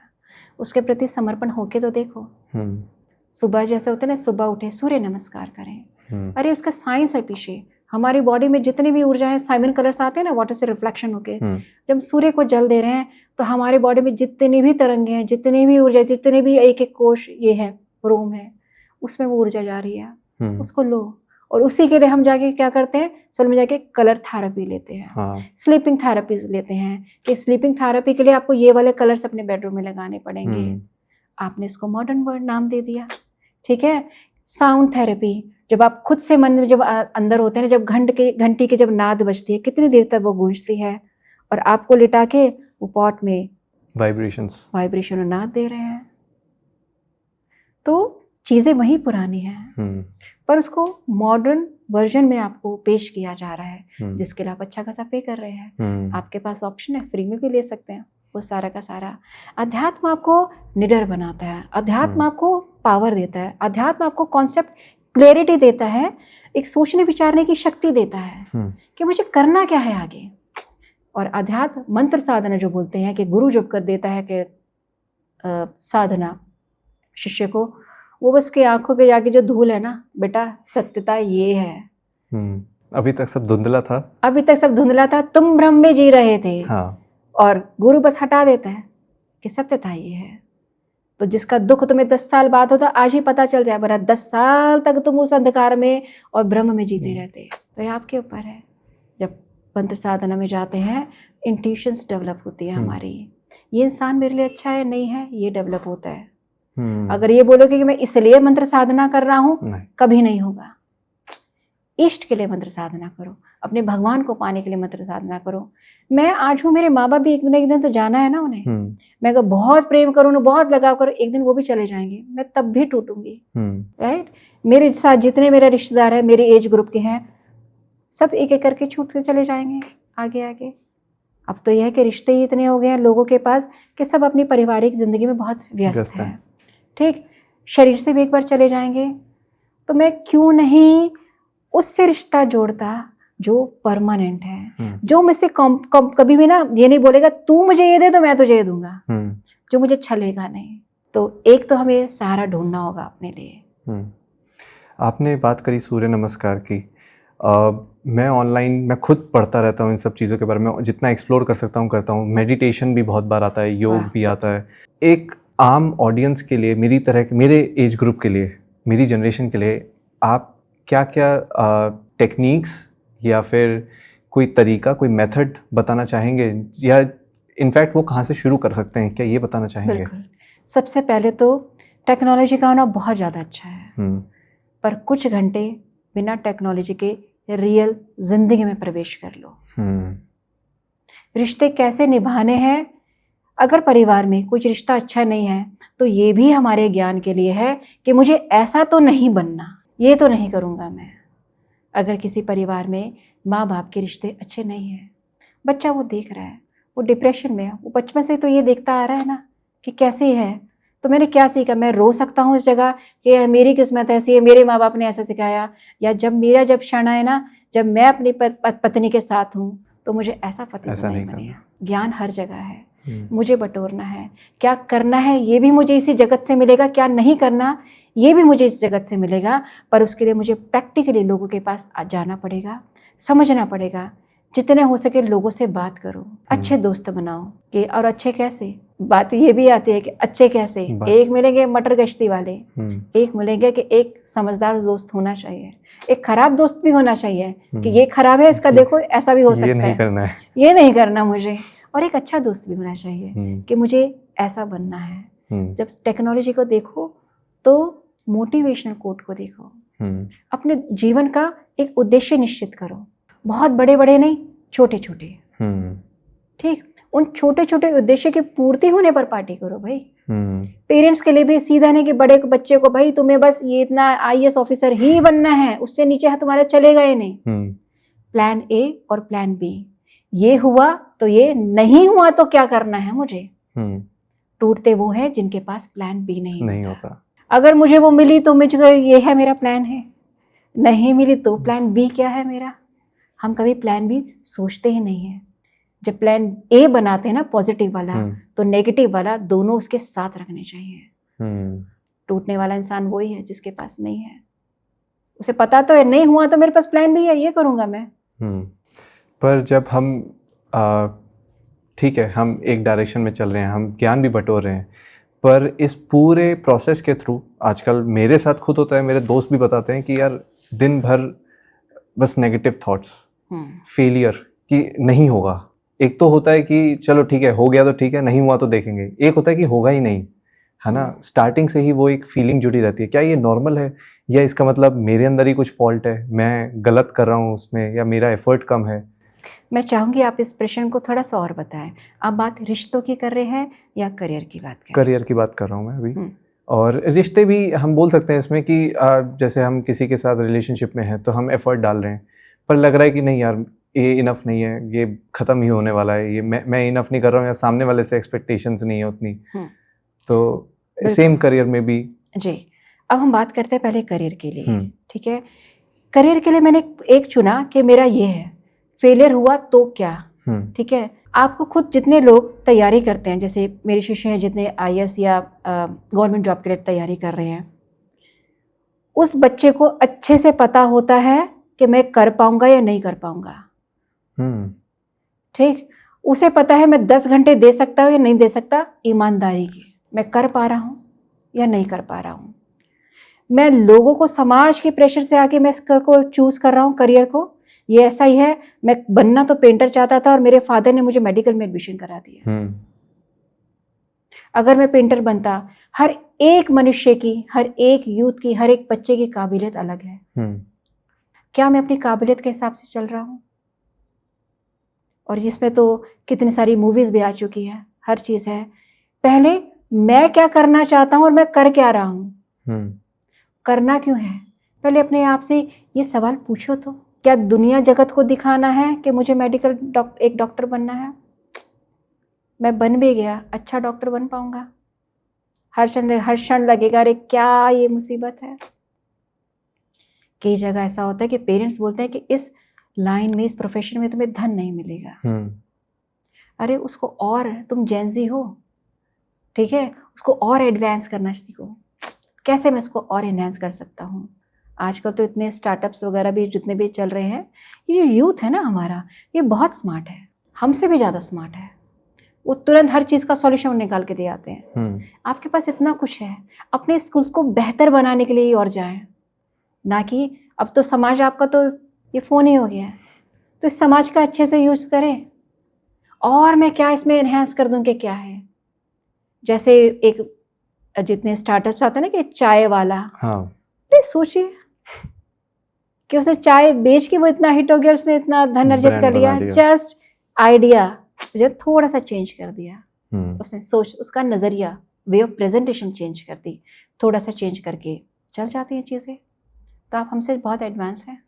उसके प्रति समर्पण होके तो देखो। सुबह जैसे होते ना, सुबह उठे सूर्य नमस्कार करें, अरे उसका साइंस है पीछे। हमारी बॉडी में जितनी भी ऊर्जा है, 7 कलर्स आते हैं ना वाटर से रिफ्लेक्शन होके, जब सूर्य को जल दे रहे हैं तो हमारी बॉडी में जितनी भी तरंगे हैं, जितनी भी ऊर्जा, जितने भी एक एक कोश ये है, रोम है, उसमें वो ऊर्जा जा रही है, उसको लो। और उसी के लिए हम जाके क्या करते हैं, सोल में जाके कलर थेरेपी लेते हैं, स्लीपिंग थेरेपीज लेते हैं, कि स्लीपिंग थेरेपी के लिए आपको ये वाले कलर्स अपने बेडरूम में लगाने पड़ेंगे। आपने इसको मॉडर्न वर्ड नाम दे दिया, ठीक है। साउंड थेरेपी, जब आप खुद से मन में जब अंदर होते हैं, जब घंटी की जब नाद बजती है, कितनी देर तक वो गूंजती है, और आपको लिटा के वो पॉट में वाइब्रेशन नाद दे रहे हैं। तो चीज़ें वही पुरानी हैं, पर उसको मॉडर्न वर्जन में आपको पेश किया जा रहा है, जिसके लिए आप अच्छा खासा पे कर रहे हैं। आपके पास ऑप्शन है, फ्री में भी ले सकते हैं वो सारा का सारा। अध्यात्म आपको निडर बनाता है, अध्यात्म आपको पावर देता है, अध्यात्म आपको कॉन्सेप्ट क्लैरिटी देता है, एक सोचने विचारने की शक्ति देता है कि मुझे करना क्या है आगे। और अध्यात्म मंत्र साधना जो बोलते हैं, कि गुरु जब कर देता है कि साधना शिष्य को, वो बस के आंखों के आगे जो धूल है ना, बेटा सत्यता ये है। अभी तक सब धुंधला था, अभी तक सब धुंधला था, तुम भ्रम में जी रहे थे। और गुरु बस हटा देता है कि सत्यता ये है। तो जिसका दुख तुम्हें 10 साल बाद होता, आज ही पता चल जाए, वरना 10 साल तक तुम उस अंधकार में और भ्रम में जीते रहते। तो ये आपके ऊपर है। जब मंत्र साधना में जाते हैं, इंट्यूशंस डेवलप होती है हमारी, ये इंसान मेरे लिए अच्छा है नहीं है, ये डेवलप होता है। अगर ये बोलोगे कि मैं इसलिए मंत्र साधना कर रहा हूँ, कभी नहीं होगा। इष्ट के लिए मंत्र साधना करो, अपने भगवान को पाने के लिए मंत्र साधना करो। मैं आज हूँ, मेरे माँ बाप भी एक दिन तो जाना है ना उन्हें। मैं अगर बहुत प्रेम करूँ ना, बहुत लगाव करूँ, एक दिन वो भी चले जाएंगे, मैं तब भी टूटूंगी। राइट। मेरे साथ जितने मेरे रिश्तेदार हैं, मेरे एज ग्रुप के हैं, सब एक एक करके छूटते चले जाएंगे आगे आगे। अब तो यह है कि रिश्ते ही इतने हो गए हैं लोगों के पास कि सब अपनी पारिवारिक जिंदगी में बहुत व्यस्त हैं। ठीक, शरीर से भी एक बार चले जाएंगे, तो मैं क्यों नहीं उससे रिश्ता जोड़ता जो परमानेंट है, जो मुझसे कभी भी ना ये नहीं बोलेगा तू मुझे ये दे तो मैं तुझे ये दूंगा, जो मुझे छलेगा नहीं। तो एक तो हमें सहारा ढूंढना होगा अपने लिए। आपने बात करी सूर्य नमस्कार की। मैं ऑनलाइन मैं खुद पढ़ता रहता हूँ इन सब चीज़ों के बारे में, जितना एक्सप्लोर कर सकता हूँ करता हूँ। मेडिटेशन भी बहुत बार आता है, योग भी आता है। एक आम ऑडियंस के लिए, मेरी तरह मेरे एज ग्रुप के लिए, मेरी जनरेशन के लिए आप क्या क्या टेक्निक्स या फिर कोई तरीका, कोई मेथड बताना चाहेंगे, या इनफैक्ट वो कहाँ से शुरू कर सकते हैं, क्या ये बताना चाहेंगे? बिल्कुल। सबसे पहले तो टेक्नोलॉजी का होना बहुत ज़्यादा अच्छा है, पर कुछ घंटे बिना टेक्नोलॉजी के रियल जिंदगी में प्रवेश कर लो। रिश्ते कैसे निभाने हैं, अगर परिवार में कुछ रिश्ता अच्छा नहीं है तो ये भी हमारे ज्ञान के लिए है कि मुझे ऐसा तो नहीं बनना, ये तो नहीं करूँगा मैं। अगर किसी परिवार में माँ बाप के रिश्ते अच्छे नहीं हैं, बच्चा वो देख रहा है, वो डिप्रेशन में है, वो बचपन से तो ये देखता आ रहा है ना कि कैसे है, तो मैंने क्या सीखा? मैं रो सकता हूँ इस जगह कि मेरी किस्मत ऐसी है, मेरे माँ बाप ने ऐसा सिखाया, या जब क्षण आए ना, जब मैं अपनी पत्नी के साथ हूँ तो मुझे ऐसा पति नहीं बनेगा। ज्ञान हर जगह है, मुझे बटोरना है। क्या करना है ये भी मुझे इसी जगत से मिलेगा, क्या नहीं करना ये भी मुझे इस जगत से मिलेगा, पर उसके लिए मुझे प्रैक्टिकली लोगों के पास जाना पड़ेगा, समझना पड़ेगा। जितने हो सके लोगों से बात करो, अच्छे दोस्त बनाओ। कि और अच्छे कैसे, बात ये भी आती है कि अच्छे कैसे, एक मिलेंगे मटर गश्ती वाले, एक मिलेंगे कि एक समझदार दोस्त होना चाहिए, एक खराब दोस्त भी होना चाहिए कि ये खराब है, इसका देखो ऐसा भी हो सकता है, ये नहीं करना मुझे, और एक अच्छा दोस्त भी होना चाहिए कि मुझे ऐसा बनना है। जब टेक्नोलॉजी को देखो तो मोटिवेशनल कोट को देखो, अपने जीवन का एक उद्देश्य निश्चित करो, बहुत बड़े बड़े नहीं, छोटे छोटे। ठीक, उन छोटे छोटे उद्देश्य की पूर्ति होने पर पार्टी करो भाई। पेरेंट्स के लिए भी सीधा नहीं कि बड़े बच्चे को भाई तुम्हें बस ये इतना IAS ऑफिसर ही बनना है, उससे नीचे है तुम्हारे चलेगा ही नहीं। प्लान A और प्लान B, ये हुआ तो ये, नहीं हुआ तो क्या करना है मुझे। टूटते वो हैं जिनके पास प्लान B नहीं होता। अगर मुझे वो मिली तो मुझे ये है मेरा प्लान है, नहीं मिली तो प्लान B क्या है मेरा। हम कभी प्लान B सोचते ही नहीं है। जब प्लान A बनाते हैं ना पॉजिटिव वाला, तो नेगेटिव वाला दोनों उसके साथ रखने चाहिए। टूटने वाला इंसान वही है जिसके पास नहीं है, उसे पता तो है नहीं हुआ तो मेरे पास प्लान B है, ये करूँगा मैं। पर जब हम ठीक है, हम एक डायरेक्शन में चल रहे हैं, हम ज्ञान भी बटोर रहे हैं, पर इस पूरे प्रोसेस के थ्रू आजकल मेरे साथ खुद होता है, मेरे दोस्त भी बताते हैं कि यार दिन भर बस नेगेटिव थॉट्स, फेलियर कि नहीं होगा। एक तो होता है कि चलो ठीक है, हो गया तो ठीक है, नहीं हुआ तो देखेंगे। एक होता है कि होगा ही नहीं, है ना। स्टार्टिंग से ही वो एक फीलिंग जुड़ी रहती है। क्या ये नॉर्मल है, या इसका मतलब मेरे अंदर ही कुछ फॉल्ट है, मैं गलत कर रहा हूँ उसमें, या मेरा एफर्ट कम है? मैं चाहूँगी आप इस प्रश्न को थोड़ा सा और बताएं। आप बात रिश्तों की कर रहे हैं या करियर की बात कर रहे हैं? करियर की बात कर रहा हूँ मैं अभी। और रिश्ते भी हम बोल सकते हैं इसमें कि जैसे हम किसी के साथ रिलेशनशिप में हैं तो हम एफर्ट डाल रहे हैं, पर लग रहा है कि नहीं यार ये इनफ नहीं है, ये ख़त्म ही होने वाला है, ये मैं इनफ नहीं कर रहा हूँ, या सामने वाले से एक्सपेक्टेशंस नहीं है उतनी। तो सेम करियर में भी जी। अब हम बात करते हैं पहले करियर के लिए। ठीक है, करियर के लिए मैंने एक चुना कि मेरा ये है, फेलियर हुआ तो क्या। ठीक है, आपको खुद जितने लोग तैयारी करते हैं, जैसे मेरे शिष्य हैं जितने IAS या गवर्नमेंट जॉब के लिए तैयारी कर रहे हैं, उस बच्चे को अच्छे से पता होता है कि मैं कर पाऊंगा या नहीं कर पाऊंगा। ठीक, उसे पता है मैं 10 घंटे दे सकता हूँ या नहीं दे सकता, ईमानदारी की मैं कर पा रहा हूँ या नहीं कर पा रहा हूँ। मैं लोगों को, समाज के प्रेशर से आके मैं इसको चूज कर रहा हूँ करियर को, ये ऐसा ही है। मैं बनना तो पेंटर चाहता था और मेरे फादर ने मुझे मेडिकल में एडमिशन करा दिया। अगर मैं पेंटर बनता, हर एक मनुष्य की, हर एक यूथ की, हर एक बच्चे की काबिलियत अलग है। क्या मैं अपनी काबिलियत के हिसाब से चल रहा हूँ? और इसमें तो कितनी सारी मूवीज़ भी आ चुकी हैं, हर चीज़ है। पहले मैं क्या करना चाहता हूँ और मैं कर क्या रहा हूँ, करना क्यों है? पहले अपने आप से ये सवाल पूछो तो। क्या दुनिया जगत को दिखाना है कि मुझे एक डॉक्टर बनना है? मैं बन भी गया, अच्छा डॉक्टर बन पाऊंगा? हर क्षण लगेगा अरे क्या ये मुसीबत है। कई जगह ऐसा होता है कि पेरेंट्स बोलते हैं कि इस लाइन में, इस प्रोफेशन में तुम्हें धन नहीं मिलेगा। अरे उसको और, तुम जेंजी हो, ठीक है, उसको और एडवांस करना सीखो। कैसे मैं इसको और एनहांस कर सकता हूँ? आजकल तो इतने स्टार्टअप्स वगैरह भी जितने भी चल रहे हैं, ये यूथ है ना हमारा, ये बहुत स्मार्ट है, हमसे भी ज़्यादा स्मार्ट है। वो तुरंत हर चीज़ का सॉल्यूशन निकाल के दे आते हैं। आपके पास इतना कुछ है, अपने स्किल्स को बेहतर बनाने के लिए ही और जाएं, ना कि अब तो समाज आपका तो ये फ़ोन ही हो गया है, तो इस समाज का अच्छे से यूज़ करें। और मैं क्या इसमें एनहांस कर दूँ कि क्या है? जैसे एक जितने स्टार्टअप्स आते हैं ना कि चाय वाला, अरे सोचिए कि उसने चाय बेच के वो इतना हिट हो गया, उसने इतना धन अर्जित कर लिया, जस्ट आइडिया जो थोड़ा सा चेंज कर दिया, उसने सोच, उसका नज़रिया, वे ऑफ प्रेजेंटेशन चेंज कर दी, थोड़ा सा चेंज करके चल जाती हैं चीज़ें। तो आप हमसे बहुत एडवांस हैं,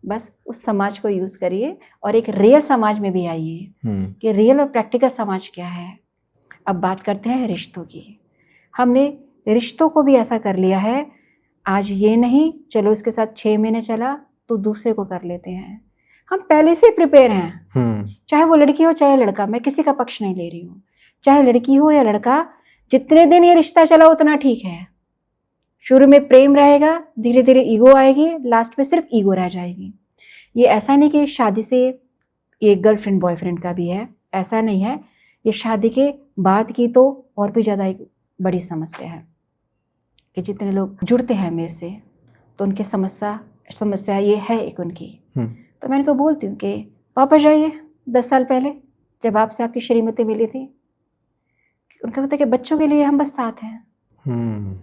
बस उस समाज को यूज़ करिए और एक रियल समाज में भी आइए कि रियल और प्रैक्टिकल समाज क्या है। अब बात करते हैं रिश्तों की। हमने रिश्तों को भी ऐसा कर लिया है, आज ये नहीं, चलो इसके साथ 6 महीने चला तो दूसरे को कर लेते हैं। हम पहले से प्रिपेयर हैं, चाहे वो लड़की हो चाहे लड़का, मैं किसी का पक्ष नहीं ले रही हूँ, चाहे लड़की हो या लड़का, जितने दिन ये रिश्ता चला उतना ठीक है। शुरू में प्रेम रहेगा, धीरे धीरे ईगो आएगी, लास्ट में सिर्फ ईगो रह जाएगी। ये ऐसा नहीं कि शादी से ये गर्लफ्रेंड बॉयफ्रेंड का भी है, ऐसा नहीं है, ये शादी के बाद की तो और भी ज़्यादा एक बड़ी समस्या है कि जितने लोग जुड़ते हैं मेरे से तो उनकी समस्या ये है एक उनकी। तो मैं इनको बोलती हूँ कि वापस जाइए 10 साल पहले जब आपसे आपकी श्रीमती मिली थी। उनका कहता है कि बच्चों के लिए हम बस साथ हैं।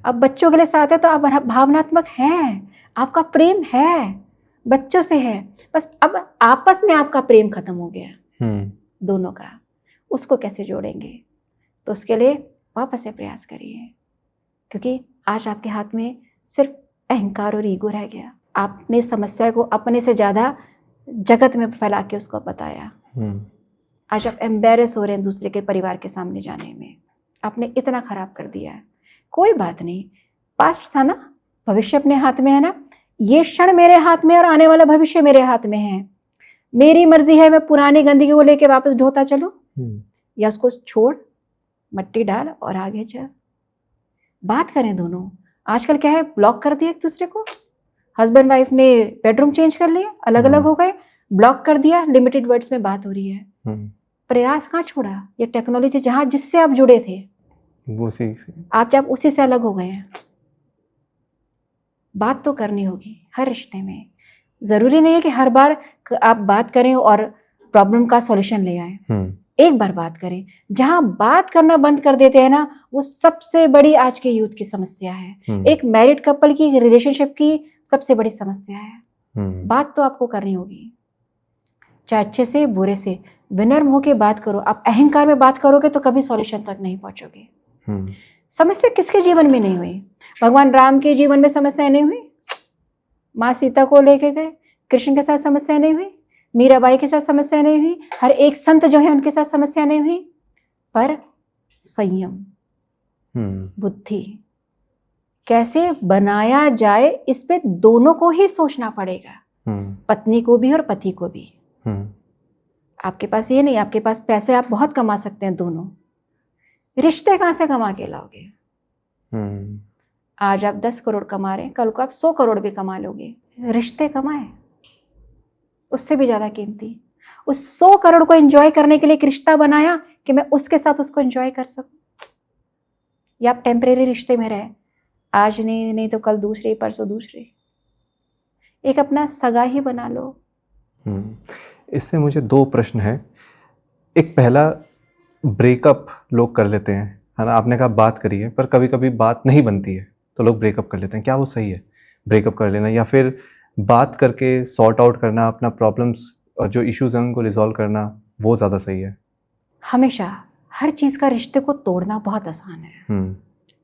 अब बच्चों के लिए साथ है तो आप भावनात्मक हैं, आपका प्रेम है, बच्चों से है, बस अब आपस में आपका प्रेम खत्म हो गया दोनों का, उसको कैसे जोड़ेंगे? तो उसके लिए वापस से प्रयास करिए, क्योंकि आज आपके हाथ में सिर्फ अहंकार और ईगो रह गया। आपने समस्या को अपने से ज़्यादा जगत में फैला के उसको बताया। आज आप एम्बेरस हो रहे हैं दूसरे के परिवार के सामने जाने में, आपने इतना खराब कर दिया है। कोई बात नहीं, पास्ट था ना, भविष्य अपने हाथ में है ना। ये क्षण मेरे हाथ में और आने वाला भविष्य मेरे हाथ में है। मेरी मर्जी है, मैं पुरानी गंदगी को लेके वापस ढोता चलूं या उसको छोड़, मट्टी डाल और आगे चल। बात करें दोनों। आजकल क्या है, ब्लॉक कर दिया एक दूसरे को, हस्बैंड वाइफ ने बेडरूम चेंज कर लिया, अलग अलग हो गए, ब्लॉक कर दिया, लिमिटेड वर्ड्स में बात हो रही है। प्रयास कहाँ छोड़ा? ये टेक्नोलॉजी जहाँ जिससे आप जुड़े थे वो आप जब उसी से अलग हो गए हैं। बात तो करनी होगी हर रिश्ते में। जरूरी नहीं है कि हर बार आप बात करें और प्रॉब्लम का सॉल्यूशन ले आए। एक बार बात करें। जहां बात करना बंद कर देते हैं ना, वो सबसे बड़ी आज के यूथ की समस्या है। एक मैरिड कपल की रिलेशनशिप की सबसे बड़ी समस्या है। बात तो आपको करनी होगी, चाहे अच्छे से बुरे से, विनम्र होकर बात करो। आप अहंकार में बात करोगे तो कभी सॉल्यूशन तक नहीं पहुंचोगे। समस्या किसके जीवन में नहीं हुई? भगवान राम के जीवन में समस्या नहीं हुई? माँ सीता को लेके गए, कृष्ण के साथ समस्या नहीं हुई? मीराबाई के साथ समस्या नहीं हुई? हर एक संत जो है उनके साथ समस्या नहीं हुई? पर संयम, बुद्धि कैसे बनाया जाए, इस पे दोनों को ही सोचना पड़ेगा, पत्नी को भी और पति को भी। आपके पास ये नहीं, आपके पास पैसे आप बहुत कमा सकते हैं दोनों, रिश्ते कहाँ से कमा के लाओगे? आज आप 10 करोड़ कमा रहे हैं, कल को आप 100 करोड़ भी कमा लोगे। रिश्ते कमाए, उससे भी ज्यादा कीमती। उस 100 करोड़ को एंजॉय करने के लिए एक रिश्ता बनाया कि मैं उसके साथ उसको एंजॉय कर सकूं। या आप टेम्परेरी रिश्ते में रहे, आज नहीं तो कल दूसरे, परसों दूसरे। एक अपना सगा ही बना लो। इससे मुझे 2 प्रश्न है। एक पहला, ब्रेकअप लोग कर लेते हैं, है ना? आपने कहा बात करिए, पर कभी कभी बात नहीं बनती है तो लोग ब्रेकअप कर लेते हैं। क्या वो सही है ब्रेकअप कर लेना, या फिर बात करके सॉर्ट आउट करना, अपना प्रॉब्लम्स जो इश्यूज हैं उनको रिजॉल्व करना, वो ज़्यादा सही है? हमेशा हर चीज़ का रिश्ते को तोड़ना बहुत आसान है, हम्म।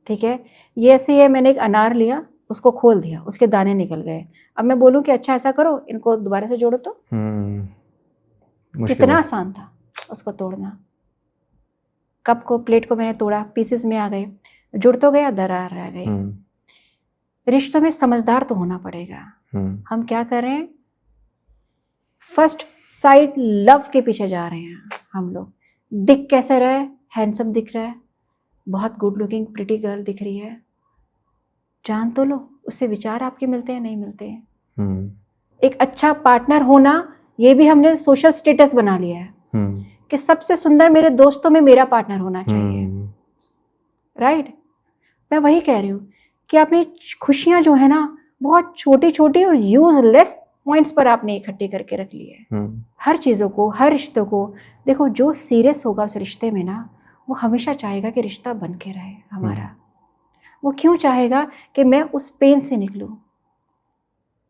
ठीक है। ये ऐसे ही है, मैंने एक अनार लिया, उसको खोल दिया, उसके दाने निकल गए। अब मैं बोलूँ कि अच्छा ऐसा करो, इनको दोबारा से जोड़ो, तो मुश्किल कितना है। आसान था उसको तोड़ना। कप को, प्लेट को मैंने तोड़ा, पीसेस में आ गए, जुड़ तो गया, दरार रह गई। रिश्तों में समझदार तो होना पड़ेगा। हम क्या कर रहे हैं, फर्स्ट साइड लव के पीछे जा रहे हैं हम लोग। दिख कैसे रहा है, हैंडसम दिख रहा है, बहुत गुड लुकिंग प्रिटी गर्ल दिख रही है, जान तो लो उससे विचार आपके मिलते हैं नहीं मिलते हैं। एक अच्छा पार्टनर होना, ये भी हमने सोशल स्टेटस बना लिया है कि सबसे सुंदर मेरे दोस्तों में मेरा पार्टनर होना चाहिए, राइट। मैं वही कह रही हूँ कि अपनी खुशियाँ जो है ना, बहुत छोटी छोटी और यूजलेस पॉइंट्स पर आपने इकट्ठी करके रख ली है। हर चीज़ों को, हर रिश्तों को देखो, जो सीरियस होगा उस रिश्ते में ना, वो हमेशा चाहेगा कि रिश्ता बन के रहे हमारा। वो क्यों चाहेगा कि मैं उस पेन से निकलूं,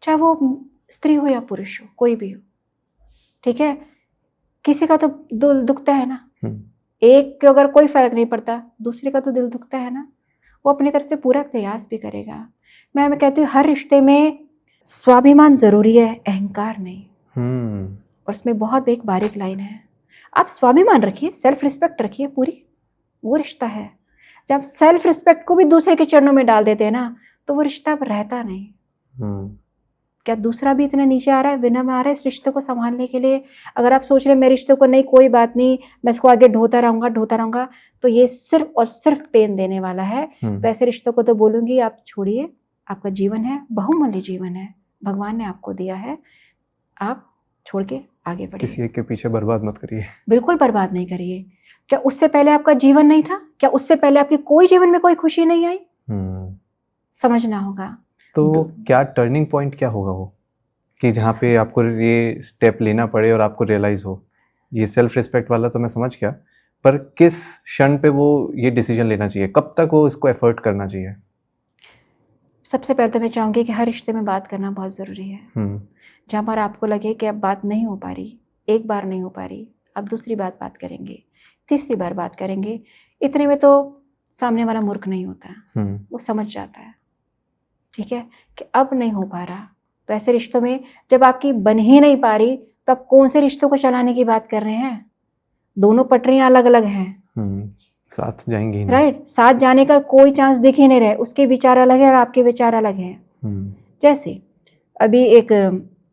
चाहे वो स्त्री हो या पुरुष हो, कोई भी हो, ठीक है। किसी का तो दिल दुखता है ना, एक को अगर कोई फर्क नहीं पड़ता, दूसरे का तो दिल दुखता है ना, वो अपनी तरफ से पूरा प्रयास भी करेगा। मैं कहती हूँ हर रिश्ते में स्वाभिमान जरूरी है, अहंकार नहीं। और इसमें बहुत एक बारीक लाइन है, आप स्वाभिमान रखिए, सेल्फ रिस्पेक्ट रखिए पूरी, वो रिश्ता है। जब सेल्फ रिस्पेक्ट को भी दूसरे के चरणों में डाल देते हैं ना, तो वो रिश्ता अब रहता नहीं। क्या दूसरा भी इतना नीचे आ रहा है, विनम्र आ रहा है इस रिश्ते को संभालने के लिए? अगर आप सोच रहे हैं मैं रिश्ते को नहीं, कोई बात नहीं, मैं इसको आगे ढोता रहूंगा, तो ये सिर्फ और सिर्फ पेन देने वाला है। तो ऐसे रिश्तों को तो बोलूंगी आप छोड़िए, आपका जीवन है, बहुमूल्य जीवन है, भगवान ने आपको दिया है, आप छोड़ के आगे बढ़िए। किसी एक के पीछे बर्बाद मत करिए, बिल्कुल बर्बाद नहीं करिए। क्या उससे पहले आपका जीवन नहीं था? क्या उससे पहले आपकी कोई जीवन में कोई खुशी नहीं आई? समझना होगा। तो क्या टर्निंग पॉइंट क्या होगा वो, कि जहाँ पे आपको ये स्टेप लेना पड़े और आपको रियलाइज हो? ये सेल्फ रिस्पेक्ट वाला तो मैं समझ गया, पर किस क्षण पे वो ये डिसीजन लेना चाहिए, कब तक वो इसको एफर्ट करना चाहिए? सबसे पहले तो मैं चाहूँगी कि हर रिश्ते में बात करना बहुत ज़रूरी है। जहाँ पर आपको लगे कि अब बात नहीं हो पा रही, एक बार नहीं हो पा रही, अब दूसरी बात करेंगे, तीसरी बार बात करेंगे, इतने में तो सामने वाला मूर्ख नहीं होता, वो समझ जाता है, ठीक है, कि अब नहीं हो पा रहा। तो ऐसे रिश्तों में जब आपकी बन ही नहीं पा रही, तो आप कौन से रिश्तों को चलाने की बात कर रहे हैं? दोनों पटरियां अलग अलग हैं, साथ जाएंगे ही नहीं, राइट। साथ जाने का कोई चांस दिख ही नहीं रहे, उसके विचार अलग है और आपके विचार अलग हैं। जैसे अभी एक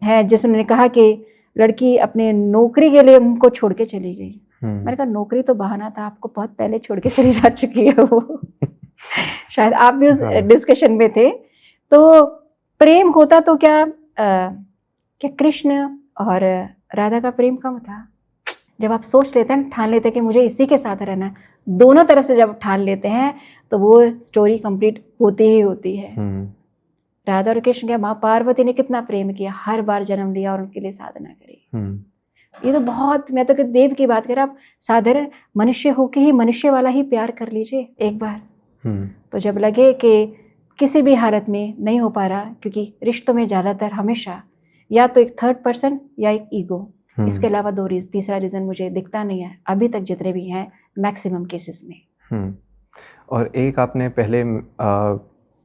है जिसने कहा कि लड़की अपने नौकरी के लिए उनको छोड़ के चली गई। मैंने कहा नौकरी तो बहाना था, आपको बहुत पहले छोड़ के चली जा चुकी है वो। शायद आप भी उस डिस्कशन में थे। तो प्रेम होता तो क्या कृष्ण और राधा का प्रेम कम था? जब आप सोच लेते हैं, ठान लेते हैं कि मुझे इसी के साथ रहना है, दोनों तरफ से जब ठान लेते हैं, तो वो स्टोरी कंप्लीट होती ही होती है। राधा और कृष्ण, क्या माँ पार्वती ने कितना प्रेम किया, हर बार जन्म लिया और उनके लिए साधना करी। ये तो बहुत, मैं तो देव की बात कर रहा, आप साधारण मनुष्य होके ही मनुष्य वाला ही प्यार कर लीजिए एक बार। तो जब लगे कि किसी भी हालत में नहीं हो पा रहा, क्योंकि रिश्तों में ज़्यादातर हमेशा या तो एक थर्ड पर्सन या एक ईगो, इसके अलावा तीसरा रीज़न मुझे दिखता नहीं है अभी तक, जितने भी हैं मैक्सिमम केसेस में। और एक आपने पहले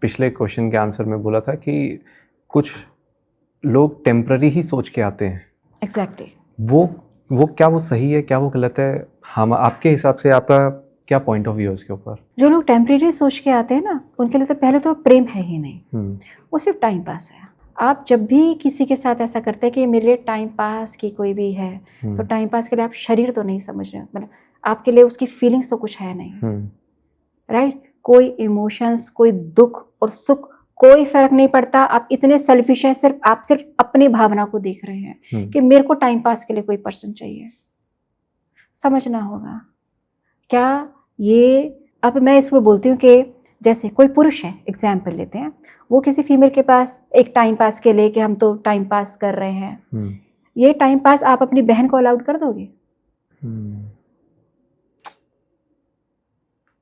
पिछले क्वेश्चन के आंसर में बोला था कि कुछ लोग टेम्पररी ही सोच के आते हैं। एग्जैक्टली। वो क्या वो सही है, क्या वो गलत है? हम आपके हिसाब से आपका क्या पॉइंट ऑफ व्यू है उसके ऊपर? जो लोग टेम्परेरी सोच के आते हैं ना, उनके लिए तो पहले तो प्रेम है ही नहीं, वो सिर्फ टाइम पास है। आप जब भी किसी के साथ ऐसा करते हैं कि मेरे लिए टाइम पास की कोई भी है, तो टाइम पास के लिए आप शरीर तो नहीं समझ रहे, मतलब आपके लिए उसकी फीलिंग्स तो कुछ है नहीं, राइट। कोई इमोशंस, कोई दुख और सुख, कोई फर्क नहीं पड़ता। आप इतने सेल्फिश हैं, आप सिर्फ अपनी भावना को देख रहे हैं कि मेरे को टाइम पास के लिए कोई पर्सन चाहिए। समझना होगा क्या ये। अब मैं इसको बोलती हूँ कि जैसे कोई पुरुष है, एग्जाम्पल लेते हैं, वो किसी फीमेल के पास एक टाइम पास के लिए कि हम तो टाइम पास कर रहे हैं, ये टाइम पास आप अपनी बहन को अलाउड कर दोगे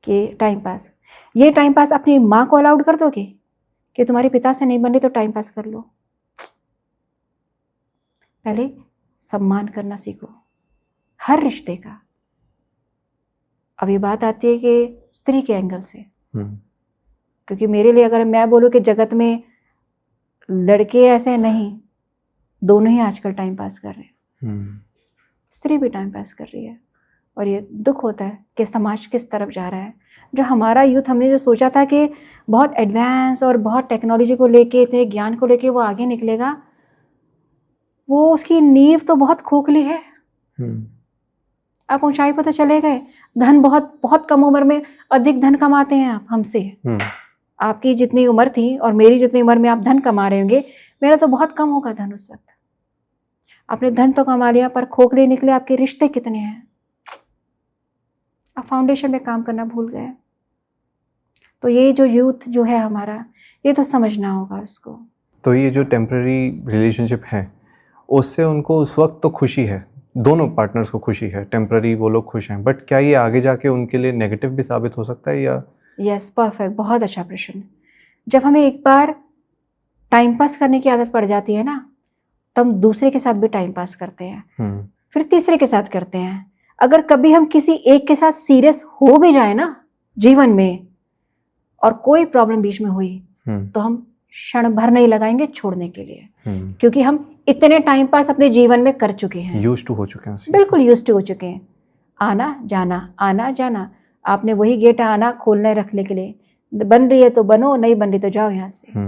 कि टाइम पास? ये टाइम पास अपनी माँ को अलाउड कर दोगे कि तुम्हारे पिता से नहीं बन रही तो टाइम पास कर लो? पहले सम्मान करना सीखो हर रिश्ते का। अब ये बात आती है कि स्त्री के एंगल से, क्योंकि मेरे लिए अगर मैं बोलूँ कि जगत में लड़के ऐसे नहीं, दोनों ही आजकल टाइम पास कर रहे हैं, स्त्री भी टाइम पास कर रही है। और ये दुख होता है कि समाज किस तरफ जा रहा है। जो हमारा यूथ, हमने जो सोचा था कि बहुत एडवांस और बहुत टेक्नोलॉजी को लेके थे, ज्ञान को लेके वो आगे निकलेगा, वो उसकी नींव तो बहुत खोखली है। आप ऊंचाई पर तो चले गए, धन बहुत बहुत कम उम्र में अधिक धन कमाते हैं आप हमसे। आपकी जितनी उम्र थी और मेरी जितनी उम्र में आप धन कमा रहे होंगे, मेरा तो बहुत कम होगा धन उस वक्त। आपने धन तो कमा लिया पर खोखले निकले आपके रिश्ते कितने हैं। आप फाउंडेशन में काम करना भूल गए। तो ये जो यूथ जो है हमारा, ये तो समझना होगा उसको। तो ये जो टेम्पररी रिलेशनशिप है उससे उनको उस वक्त तो खुशी है, दोनों पार्टनर्स को खुशी है, टेम्पररी वो लोग खुश हैं, बट क्या ये आगे जाके उनके लिए नेगेटिव भी साबित हो सकता है या? यस, परफेक्ट, बहुत अच्छा प्रश्न। जब हमें एक बार टाइम पास करने की आदत पड़ जाती है ना, तो हम दूसरे के साथ भी टाइम पास करते हैं, फिर तीसरे के साथ करते हैं। अगर कभी हम किसी एक के साथ सीरियस हो भी जाए ना जीवन में और कोई प्रॉब्लम बीच में हुई, तो हम क्षण भर नहीं लगाएंगे छोड़ने के लिए, क्योंकि हम इतने टाइम पास अपने जीवन में कर चुके हैं, यूज्ड टू हो चुके हैं, बिल्कुल यूज्ड टू हो चुके हैं। आना जाना, आना जाना, आपने वही गेट आना खोलना रखने के लिए, बन रही है तो बनो, नहीं बन रही तो जाओ यहाँ से।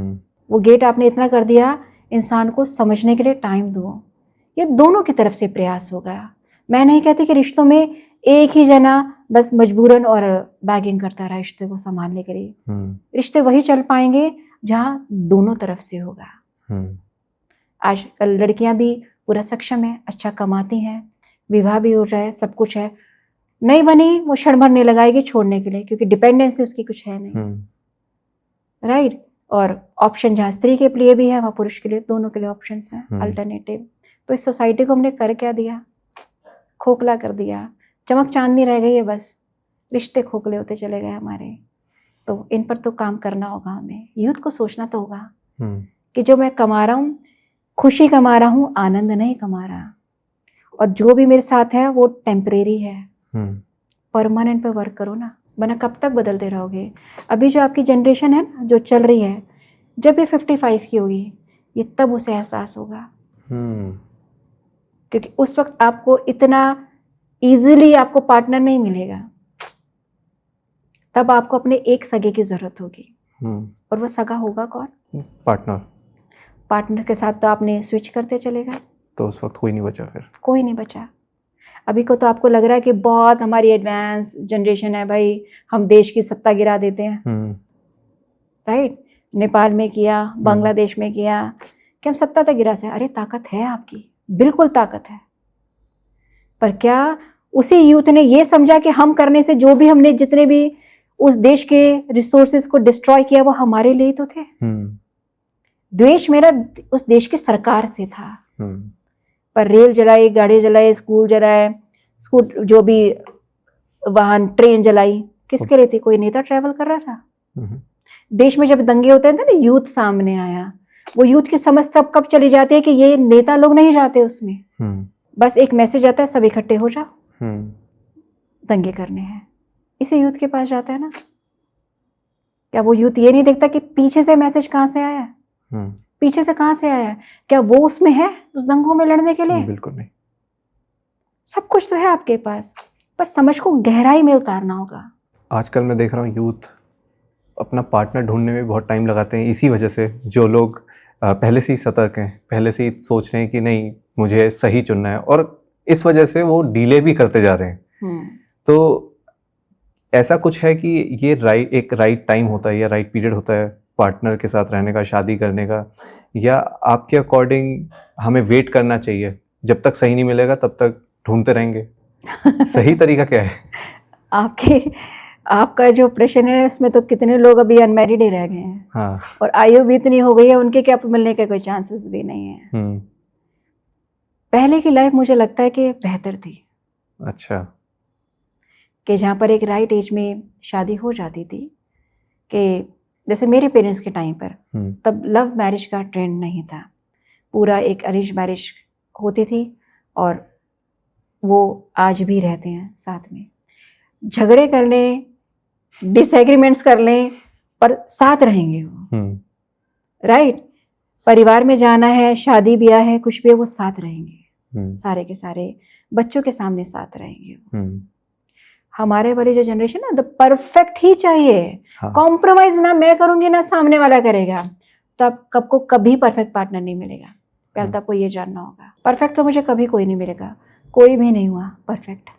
वो गेट आपने इतना कर दिया, इंसान को समझने के लिए टाइम दो। ये दोनों की तरफ से प्रयास होगा। मैं नहीं कहती कि रिश्तों में एक ही जना बस मजबूरन और बैगिंग करता रहा रिश्ते को संभालने के लिए। रिश्ते वही चल पाएंगे जहाँ दोनों तरफ से होगा। आजकल लड़कियां भी पूरा सक्षम है, अच्छा कमाती हैं, विवाह भी हो जाए, सब कुछ है, नहीं बनी वो क्षण भर नहीं लगाएगी छोड़ने के लिए, क्योंकि डिपेंडेंसी उसकी कुछ है नहीं, राइट। और ऑप्शन जहाँ स्त्री के लिए भी है वहाँ पुरुष के लिए, दोनों के लिए ऑप्शंस हैं, अल्टरनेटिव। तो इस सोसाइटी को हमने कर क्या दिया? खोखला कर दिया, चमक चांदनी रह गई है, बस रिश्ते खोखले होते चले गए हमारे। तो इन पर तो काम करना होगा हमें। यूथ को सोचना तो होगा कि जो मैं कमा रहा हूँ, खुशी कमा रहा हूँ, आनंद नहीं कमा रहा, और जो भी मेरे साथ है वो टेम्परेरी है। परमानेंट पे वर्क करो ना, वरना कब तक बदलते रहोगे। अभी जो आपकी जनरेशन है ना, जो चल रही है, जब ये 55 की होगी, ये तब उसे एहसास होगा, क्योंकि उस वक्त आपको इतना इजीली आपको पार्टनर नहीं मिलेगा। तब आपको अपने एक सगे की जरूरत होगी, और वो सगा होगा कौन? पार्टनर। पार्टनर के साथ तो आपने स्विच करते चले गए, तो उस वक्त कोई नहीं बचा, फिर कोई नहीं बचा। अभी को तो आपको लग रहा है कि बहुत हमारी एडवांस जनरेशन है भाई, हम देश की सत्ता गिरा देते हैं, राइट। नेपाल में किया, बांग्लादेश में किया कि हम सत्ता तक गिरा से। अरे ताकत है आपकी, बिल्कुल ताकत है, पर क्या उसी यूथ ने ये समझा कि हम करने से जो भी हमने जितने भी उस देश के रिसोर्सेज को डिस्ट्रॉय किया वो हमारे लिए तो थे। द्वेष मेरा उस देश की सरकार से था, पर रेल जलाई, गाड़ी जलाई, स्कूल जलाए, स्कूल जो भी वाहन, ट्रेन जलाई, किसके लिए थी? कोई नेता ट्रैवल कर रहा था। देश में जब दंगे होते हैं ना, यूथ सामने आया, वो यूथ की समझ सब कब चली जाती है कि ये नेता लोग नहीं जाते उसमें, बस एक मैसेज आता है, सब इकट्ठे हो जाओ, दंगे करने हैं, इसी यूथ के पास जाता है ना। क्या वो यूथ ये नहीं देखता कि पीछे से मैसेज कहाँ से आया है, पीछे से कहाँ से आया है? क्या वो उसमें है उस दंगों में लड़ने के लिए? बिल्कुल नहीं। सब कुछ तो है आपके पास, बस समझ को गहराई में उतारना होगा। आजकल मैं देख रहा हूँ यूथ अपना पार्टनर ढूंढने में बहुत टाइम लगाते हैं, इसी वजह से जो लोग पहले से ही सतर्क हैं, पहले से ही सोच रहे हैं कि नहीं मुझे सही चुनना है, और इस वजह से वो डिले भी करते जा रहे हैं। तो ऐसा कुछ है कि ये एक राइट टाइम होता है या राइट पीरियड होता है पार्टनर के साथ रहने का, शादी करने का, या आपके अकॉर्डिंग हमें वेट करना चाहिए, जब तक सही नहीं मिलेगा तब तक ढूंढते रहेंगे? सही तरीका क्या है? आपका जो प्रश्न है उसमें तो कितने लोग अभी अनमैरिड ही रह गए हैं। हाँ। और आयु भी इतनी हो गई है, उनके क्या मिलने के कोई चांसेस भी नहीं है। पहले की लाइफ मुझे लगता है कि बेहतर थी। अच्छा। कि जहाँ पर एक राइट एज में शादी हो जाती थी, कि जैसे मेरे पेरेंट्स के टाइम पर तब लव मैरिज का ट्रेंड नहीं था, पूरा एक अरेंज मैरिज होती थी और वो आज भी रहते हैं साथ में। झगड़े कर लें, डिसएग्रीमेंट्स कर लें, पर साथ रहेंगे वो, राइट। परिवार में जाना है, शादी ब्याह है, कुछ भी है, वो साथ रहेंगे, सारे के सारे बच्चों के सामने साथ रहेंगे। हमारे वाली जो जनरेशन ना, द परफेक्ट ही चाहिए, कॉम्प्रोमाइज ना मैं करूंगी ना सामने वाला करेगा, तो आपको कभी परफेक्ट पार्टनर नहीं मिलेगा। पहले तो आपको ये जानना होगा। परफेक्ट तो मुझे कभी कोई नहीं मिलेगा, कोई भी नहीं हुआ परफेक्ट,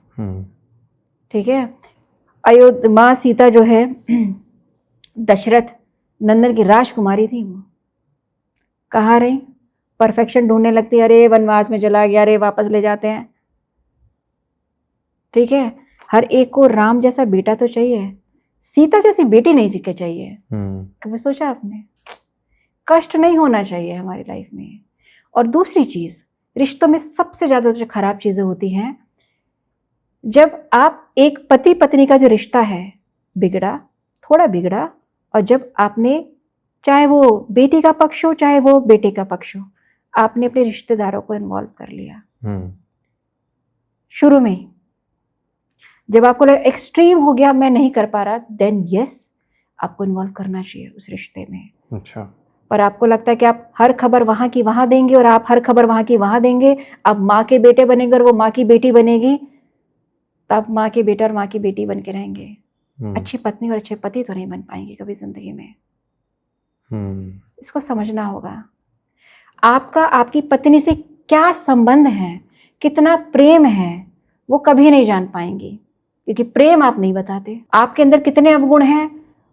ठीक है। अयोध्या माँ सीता जो है दशरथ नंदन की राजकुमारी थी, वो कहाँ रही? परफेक्शन ढूंढने लगती, अरे वनवास में चला गया, अरे वापस ले जाते हैं, ठीक है। हर एक को राम जैसा बेटा तो चाहिए, सीता जैसी बेटी नहीं चाहिए। कभी सोचा आपने? कष्ट नहीं होना चाहिए हमारी लाइफ में। और दूसरी चीज, रिश्तों में सबसे ज्यादा जो खराब चीजें होती हैं, जब आप एक पति पत्नी का जो रिश्ता है बिगड़ा, थोड़ा बिगड़ा, और जब आपने, चाहे वो बेटी का पक्ष हो चाहे वो बेटे का पक्ष हो, आपने अपने रिश्तेदारों को इन्वॉल्व कर लिया शुरू में ही। जब आपको लगा एक्सट्रीम हो गया, मैं नहीं कर पा रहा, देन यस आपको इन्वॉल्व करना चाहिए उस रिश्ते में। अच्छा। पर आपको लगता है कि आप हर खबर वहां की वहां देंगे और आप हर खबर वहां की वहां देंगे, आप माँ के बेटे बनेंगे और वो माँ की बेटी बनेगी, तो आप माँ के बेटा और माँ की बेटी बन के रहेंगे। अच्छी पत्नी और अच्छे पति तो नहीं बन पाएंगे कभी जिंदगी में। इसको समझना होगा। आपका आपकी पत्नी से क्या संबंध है, कितना प्रेम है, वो कभी नहीं जान पाएंगी, क्योंकि प्रेम आप नहीं बताते। आपके अंदर कितने अवगुण हैं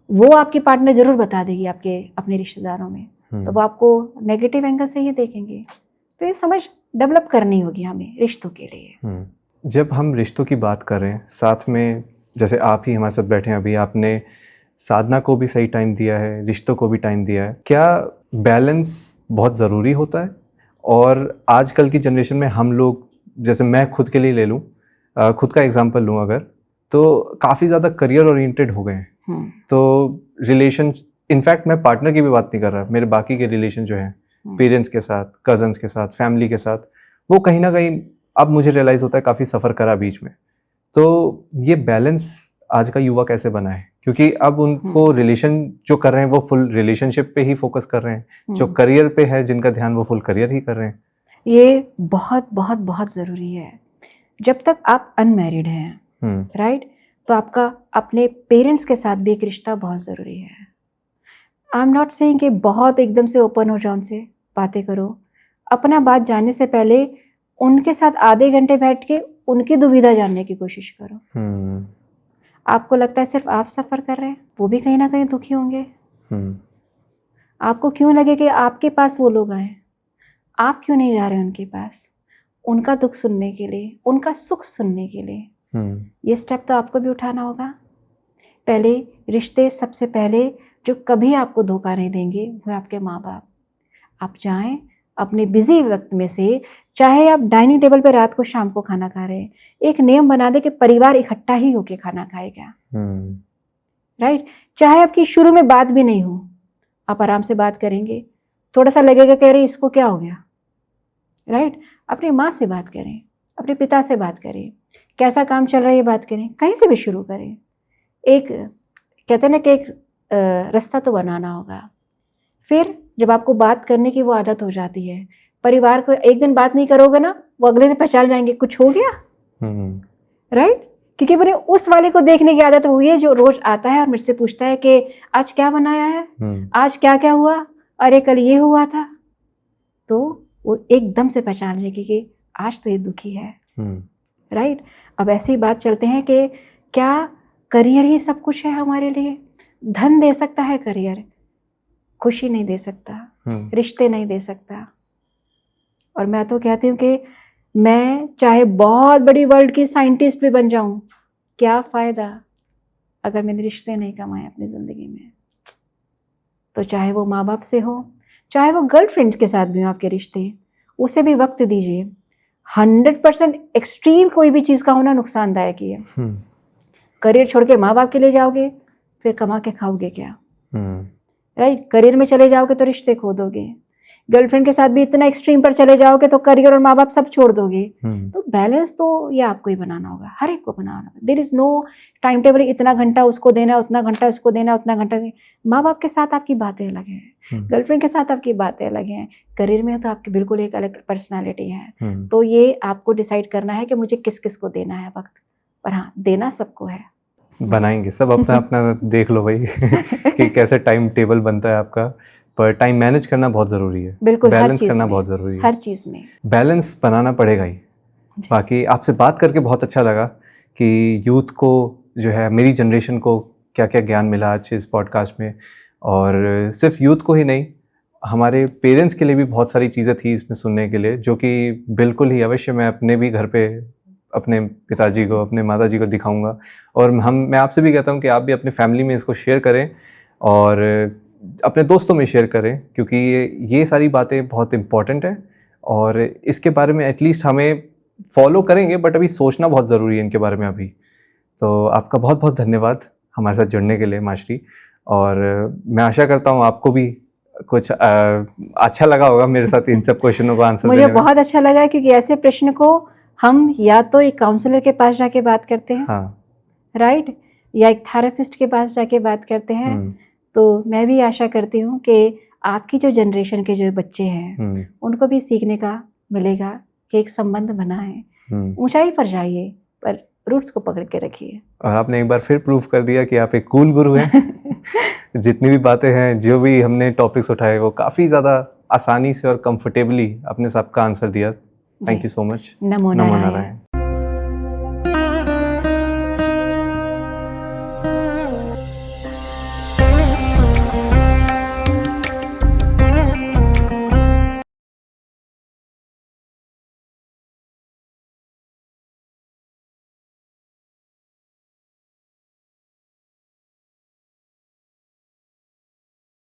वो आपकी पार्टनर जरूर बता देगी आपके अपने रिश्तेदारों में, तो वो आपको नेगेटिव एंगल से ही देखेंगे। तो ये समझ डेवलप करनी होगी हमें रिश्तों के लिए। जब हम रिश्तों की बात कर रहे हैं, साथ में जैसे आप ही हमारे साथ बैठे हैं अभी, आपने साधना को भी सही टाइम दिया है, रिश्तों को भी टाइम दिया है, क्या बैलेंस बहुत ज़रूरी होता है? और आजकल की जनरेशन में हम लोग, जैसे मैं खुद के लिए ले लूँ, खुद का एग्जांपल लूँ अगर, तो काफ़ी ज़्यादा करियर ओरिएंटेड हो गए हैं। तो रिलेशन, इनफैक्ट मैं पार्टनर की भी बात नहीं कर रहा, मेरे बाकी के रिलेशन जो हैं, पेरेंट्स के साथ, कजन्स के साथ, फैमिली के साथ, वो कहीं ना कहीं अब मुझे रियलाइज़ होता है काफ़ी सफ़र करा बीच में। तो ये बैलेंस आज का युवा कैसे बनाए? क्योंकि अब उनको रिलेशन जो कर रहे हैं वो फुल रिलेशनशिप पे ही फोकस कर रहे हैं, जो करियर पे है जिनका ध्यान वो फुल करियर ही कर रहे हैं। ये बहुत बहुत बहुत ज़रूरी है। जब तक आप अनमैरिड हैं, राइट, तो आपका अपने पेरेंट्स के साथ भी एक रिश्ता बहुत ज़रूरी है। आई एम नॉट सेइंग कि बहुत एकदम से ओपन हो जाओ, उनसे बातें करो। अपना बात जानने से पहले उनके साथ आधे घंटे बैठ के उनकी दुविधा जानने की कोशिश करो। आपको लगता है सिर्फ आप सफ़र कर रहे हैं, वो भी कहीं ना कहीं दुखी होंगे। आपको क्यों लगे कि आपके पास वो लोग आए, आप क्यों नहीं जा रहे उनके पास, उनका दुख सुनने के लिए, उनका सुख सुनने के लिए? ये स्टेप तो आपको भी उठाना होगा। पहले रिश्ते, सबसे पहले जो कभी आपको धोखा नहीं देंगे वो है आपके माँ बाप। आप जाएं अपने बिजी वक्त में से, चाहे आप डाइनिंग टेबल पे रात को शाम को खाना खा रहे हैं, एक नियम बना दे कि परिवार इकट्ठा ही होके खाना खाएगा, राइट। चाहे आपकी शुरू में बात भी नहीं हो, आप आराम से बात करेंगे, थोड़ा सा लगेगा कि अरे इसको क्या हो गया, राइट। अपनी माँ से बात करें, अपने पिता से बात करें, कैसा काम चल रहा है ये बात करें, कहीं से भी शुरू करें। एक कहते हैं ना कि एक रास्ता तो बनाना होगा। फिर जब आपको बात करने की वो आदत हो जाती है, परिवार को एक दिन बात नहीं करोगे ना, वो अगले दिन पहचान जाएंगे कुछ हो गया, राइट। क्योंकि मैंने उस वाले को देखने की आदत हुई है जो रोज आता है और मुझसे पूछता है कि आज क्या बनाया है, आज क्या क्या हुआ, अरे कल ये हुआ था, तो वो एकदम से पहचान जाएगी कि आज तो ये दुखी है, राइट। अब ऐसी ही बात चलते हैं कि क्या करियर ही सब कुछ है हमारे लिए? धन दे सकता है करियर, खुशी नहीं दे सकता, रिश्ते नहीं दे सकता। और मैं तो कहती हूँ कि मैं चाहे बहुत बड़ी वर्ल्ड की साइंटिस्ट भी बन जाऊं, क्या फ़ायदा अगर मैंने रिश्ते नहीं कमाए अपनी ज़िंदगी में? तो चाहे वो माँ बाप से हो, चाहे वो गर्लफ्रेंड के साथ भी हो आपके रिश्ते, उसे भी वक्त दीजिए। 100% एक्सट्रीम कोई भी चीज़ का होना नुकसानदायक ही है। करियर छोड़ के माँ बाप के लिए जाओगे, फिर कमा के खाओगे क्या, राइट। करियर में चले जाओगे तो रिश्ते खो दोगे। गर्लफ्रेंड के साथ भी इतना एक्सट्रीम पर चले जाओगे तो करियर और माँ बाप सब छोड़ दोगे। तो बैलेंस तो ये आपको ही बनाना होगा, हर एक को बनाना होगा। There is no time table, इतना घंटा उसको देना, उतना घंटा उसको देना, उतना घंटा। माँ बाप के साथ आपकी बातें अलग हैं, गर्लफ्रेंड के साथ आपकी बातें अलग हैं, करियर में तो आपकी बिल्कुल एक अलग पर्सनैलिटी है। तो ये आपको डिसाइड करना है कि मुझे किस किस को देना है वक्त, पर हाँ देना सबको है। बनाएंगे सब अपना अपना देख लो भाई कि कैसे टाइम टेबल बनता है आपका, पर टाइम मैनेज करना बहुत ज़रूरी है, बिल्कुल, बैलेंस करना बहुत ज़रूरी है, हर चीज़ में बैलेंस बनाना पड़ेगा ही। बाकी आपसे बात करके बहुत अच्छा लगा कि यूथ को जो है, मेरी जनरेशन को क्या क्या ज्ञान मिला आज इस पॉडकास्ट में, और सिर्फ यूथ को ही नहीं, हमारे पेरेंट्स के लिए भी बहुत सारी चीज़ें थी इसमें सुनने के लिए, जो कि बिल्कुल ही अवश्य मैं अपने भी घर पे अपने पिताजी को, अपने माताजी को दिखाऊंगा। और मैं आपसे भी कहता हूँ कि आप भी अपने फैमिली में इसको शेयर करें और अपने दोस्तों में शेयर करें, क्योंकि ये सारी बातें बहुत इम्पॉर्टेंट है और इसके बारे में एटलीस्ट हमें फॉलो करेंगे, बट अभी सोचना बहुत ज़रूरी है इनके बारे में अभी। तो आपका बहुत बहुत धन्यवाद हमारे साथ जुड़ने के लिए माश्री, और मैं आशा करता हूँ आपको भी कुछ अच्छा लगा होगा मेरे साथ इन सब क्वेश्चनों का आंसर मुझे देने में। बहुत अच्छा लगा, क्योंकि ऐसे प्रश्न को हम या तो एक काउंसलर के पास जाके बात करते हैं, हाँ, राइट, या एक थेरेपिस्ट के पास जाके बात करते हैं। तो मैं भी आशा करती हूँ कि आपकी जो जनरेशन के जो बच्चे हैं उनको भी सीखने का मिलेगा कि एक संबंध बना है। ऊंचाई पर जाइए, पर रूट्स को पकड़ के रखिए। और आपने एक बार फिर प्रूफ कर दिया कि आप एक कूल गुरु हैं। जितनी भी बातें हैं, जो भी हमने टॉपिक्स उठाए, वो काफ़ी ज़्यादा आसानी से और कंफर्टेबली अपने सबका आंसर दिया। Thank you so much. NaMo Narayan.